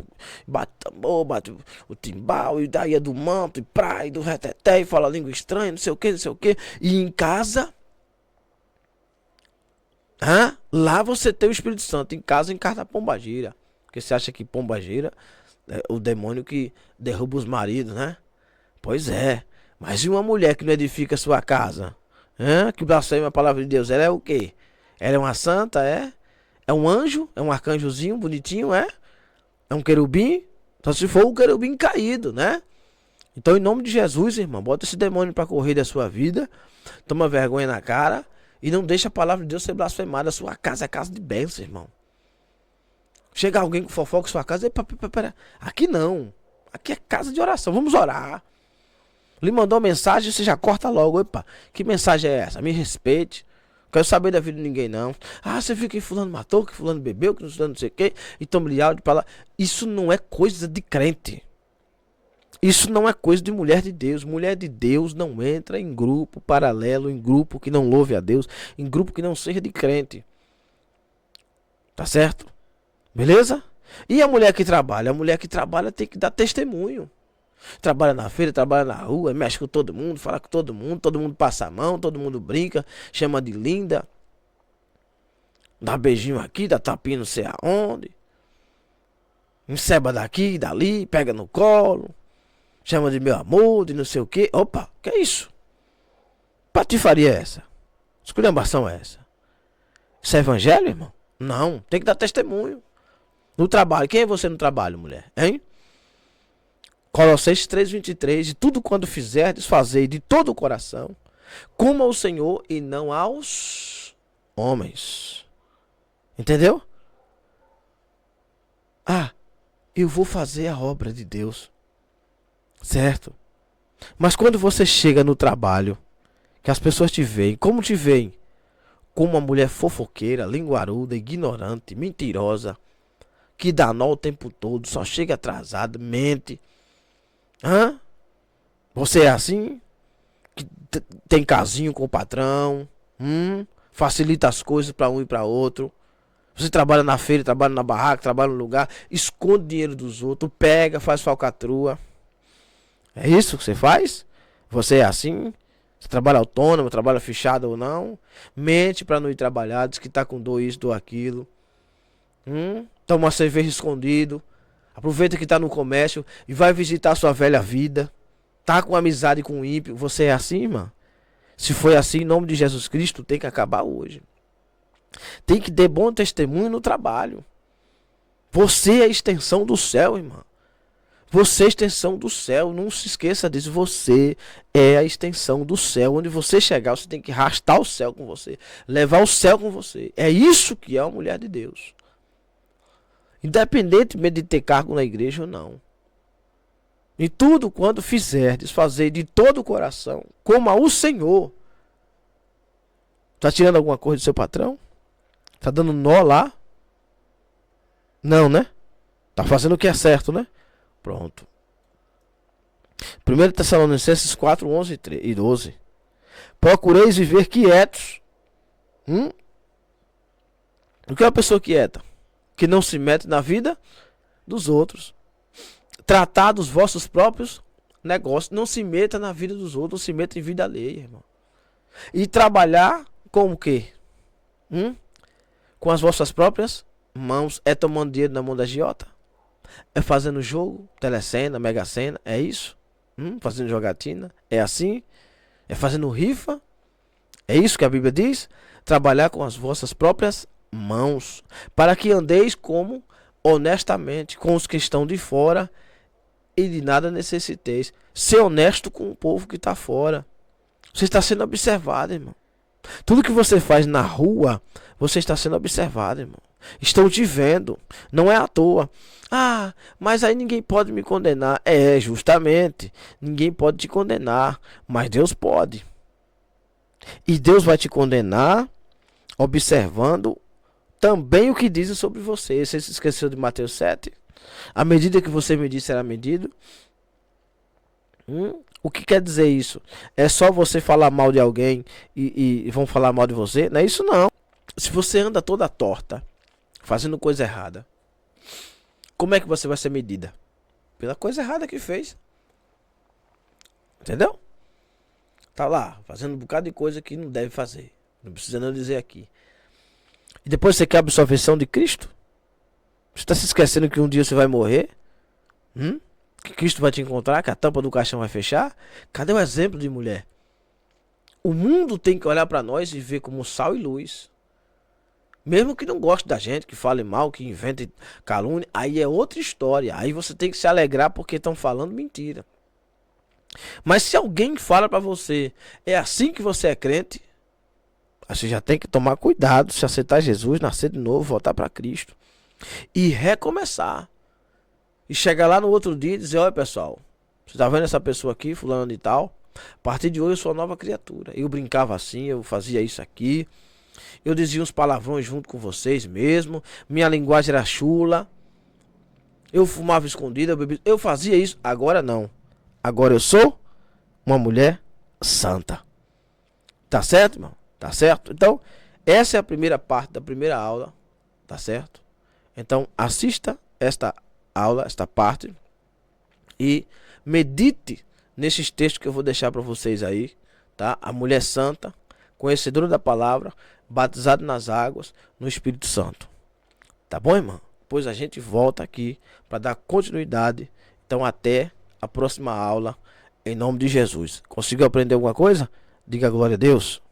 bate tambor, bate o timbal, e daí é do manto, e praia, e do reteté, e fala língua estranha, não sei o que. E em casa, lá você tem o Espírito Santo, em casa encarna a pombagira. Porque você acha que pombagira é o demônio que derruba os maridos, né? Pois é. Mas e uma mulher que não edifica a sua casa? Que blasfema a palavra de Deus? Ela é o quê? Ela é uma santa, é? É um anjo? É um arcanjozinho bonitinho, é? É um querubim? Só se for o querubim caído, né? Então, em nome de Jesus, irmão, bota esse demônio para correr da sua vida. Toma vergonha na cara. E não deixa a palavra de Deus ser blasfemada. A sua casa é casa de bênção, irmão. Chega alguém com fofoca em sua casa. Pera. Aqui não. Aqui é casa de oração. Vamos orar. Lhe mandou mensagem, você já corta logo. Opa, que mensagem é essa? Me respeite. Não quero saber da vida de ninguém, não. Você viu que fulano matou, que fulano bebeu, que fulano não sei o quê. E toma-lhe áudio pra lá. Isso não é coisa de crente. Isso não é coisa de mulher de Deus. Mulher de Deus não entra em grupo paralelo, em grupo que não louve a Deus, em grupo que não seja de crente. Tá certo? Beleza? E a mulher que trabalha? A mulher que trabalha tem que dar testemunho. Trabalha na feira, trabalha na rua, mexe com todo mundo, fala com todo mundo passa a mão, todo mundo brinca, chama de linda, dá beijinho aqui, dá tapinha não sei aonde, enceba daqui, dali, pega no colo, chama de meu amor, de não sei o que. Opa, que é isso? Patifaria é essa? Esculhambação é essa? Isso é evangelho, irmão? Não, tem que dar testemunho. No trabalho, quem é você no trabalho, mulher? Hein? Colossenses 3:23, de tudo quando fizerdes, fazei de todo o coração, como ao Senhor e não aos homens. Entendeu? Eu vou fazer a obra de Deus. Certo? Mas quando você chega no trabalho, que as pessoas te veem, como te veem? Como uma mulher fofoqueira, linguaruda, ignorante, mentirosa, que dá nó o tempo todo, só chega atrasada, mente. Você é assim? Que tem casinho com o patrão? facilita as coisas para um e para outro. Você trabalha na feira, trabalha na barraca, trabalha no lugar, esconde dinheiro dos outros, pega, faz falcatrua. É isso que você faz? Você é assim? Você trabalha autônomo, trabalha fechado ou não? Mente para não ir trabalhar, diz que tá com dor isso, dor aquilo. Toma uma cerveja escondido. Aproveita que tá no comércio e vai visitar a sua velha vida. Tá com amizade com o ímpio. Você é assim, irmão? Se foi assim, em nome de Jesus Cristo, tem que acabar hoje. Tem que ter bom testemunho no trabalho. Você é a extensão do céu, irmão. Você é a extensão do céu. Não se esqueça disso. Você é a extensão do céu. Onde você chegar, você tem que arrastar o céu com você. Levar o céu com você. É isso que é uma mulher de Deus. Independentemente de ter cargo na igreja ou não. E tudo quando fizerdes, fazer de todo o coração, como ao Senhor. Está tirando alguma coisa do seu patrão? Está dando nó lá? Não, né? Está fazendo o que é certo, né? Pronto. 1 Tessalonicenses 4, 11 e 12. Procureis viver quietos. O que é uma pessoa quieta? Que não se mete na vida dos outros. Tratar dos vossos próprios negócios. Não se meta na vida dos outros. Não se meta em vida alheia, irmão. E trabalhar com o quê? Com as vossas próprias mãos. É tomando dinheiro na mão da agiota? É fazendo jogo, telecena, mega sena? É isso? Fazendo jogatina? É assim? É fazendo rifa? É isso que a Bíblia diz? Trabalhar com as vossas próprias mãos, para que andeis como honestamente com os que estão de fora e de nada necessiteis. Ser honesto com o povo que está fora. Você está sendo observado, irmão. Tudo que você faz na rua, você está sendo observado, irmão. Estão te vendo. Não é à toa. Ah, mas aí ninguém pode me condenar. É, justamente. Ninguém pode te condenar. Mas Deus pode. E Deus vai te condenar observando também o que dizem sobre você. Você se esqueceu de Mateus 7? A medida que você medir será medido. O que quer dizer isso? É só você falar mal de alguém e vão falar mal de você? Não é isso não. Se você anda toda torta, fazendo coisa errada, como é que você vai ser medida? Pela coisa errada que fez. Entendeu? Tá lá, fazendo um bocado de coisa que não deve fazer. Não precisa não dizer aqui. E depois você quer a absolvição de Cristo? Você está se esquecendo que um dia você vai morrer? Que Cristo vai te encontrar, que a tampa do caixão vai fechar? Cadê o exemplo de mulher? O mundo tem que olhar para nós e ver como sal e luz. Mesmo que não goste da gente, que fale mal, que invente calúnia, aí é outra história. Aí você tem que se alegrar porque estão falando mentira. Mas se alguém fala para você, é assim que você é crente, você já tem que tomar cuidado, se aceitar Jesus, nascer de novo, voltar para Cristo e recomeçar. E chegar lá no outro dia e dizer, olha pessoal, você tá vendo essa pessoa aqui, fulano de tal? A partir de hoje eu sou uma nova criatura. Eu brincava assim, eu fazia isso aqui. Eu dizia uns palavrões junto com vocês mesmo. Minha linguagem era chula. Eu fumava escondido, eu bebia. Eu fazia isso, agora não. Agora eu sou uma mulher santa. Tá certo, irmão? Tá certo? Então, essa é a primeira parte da primeira aula. Tá certo? Então, assista esta aula, esta parte. E medite nesses textos que eu vou deixar para vocês aí. Tá? A mulher santa, conhecedora da palavra, batizada nas águas, no Espírito Santo. Tá bom, irmão? Depois a gente volta aqui para dar continuidade. Então, até a próxima aula. Em nome de Jesus. Conseguiu aprender alguma coisa? Diga glória a Deus.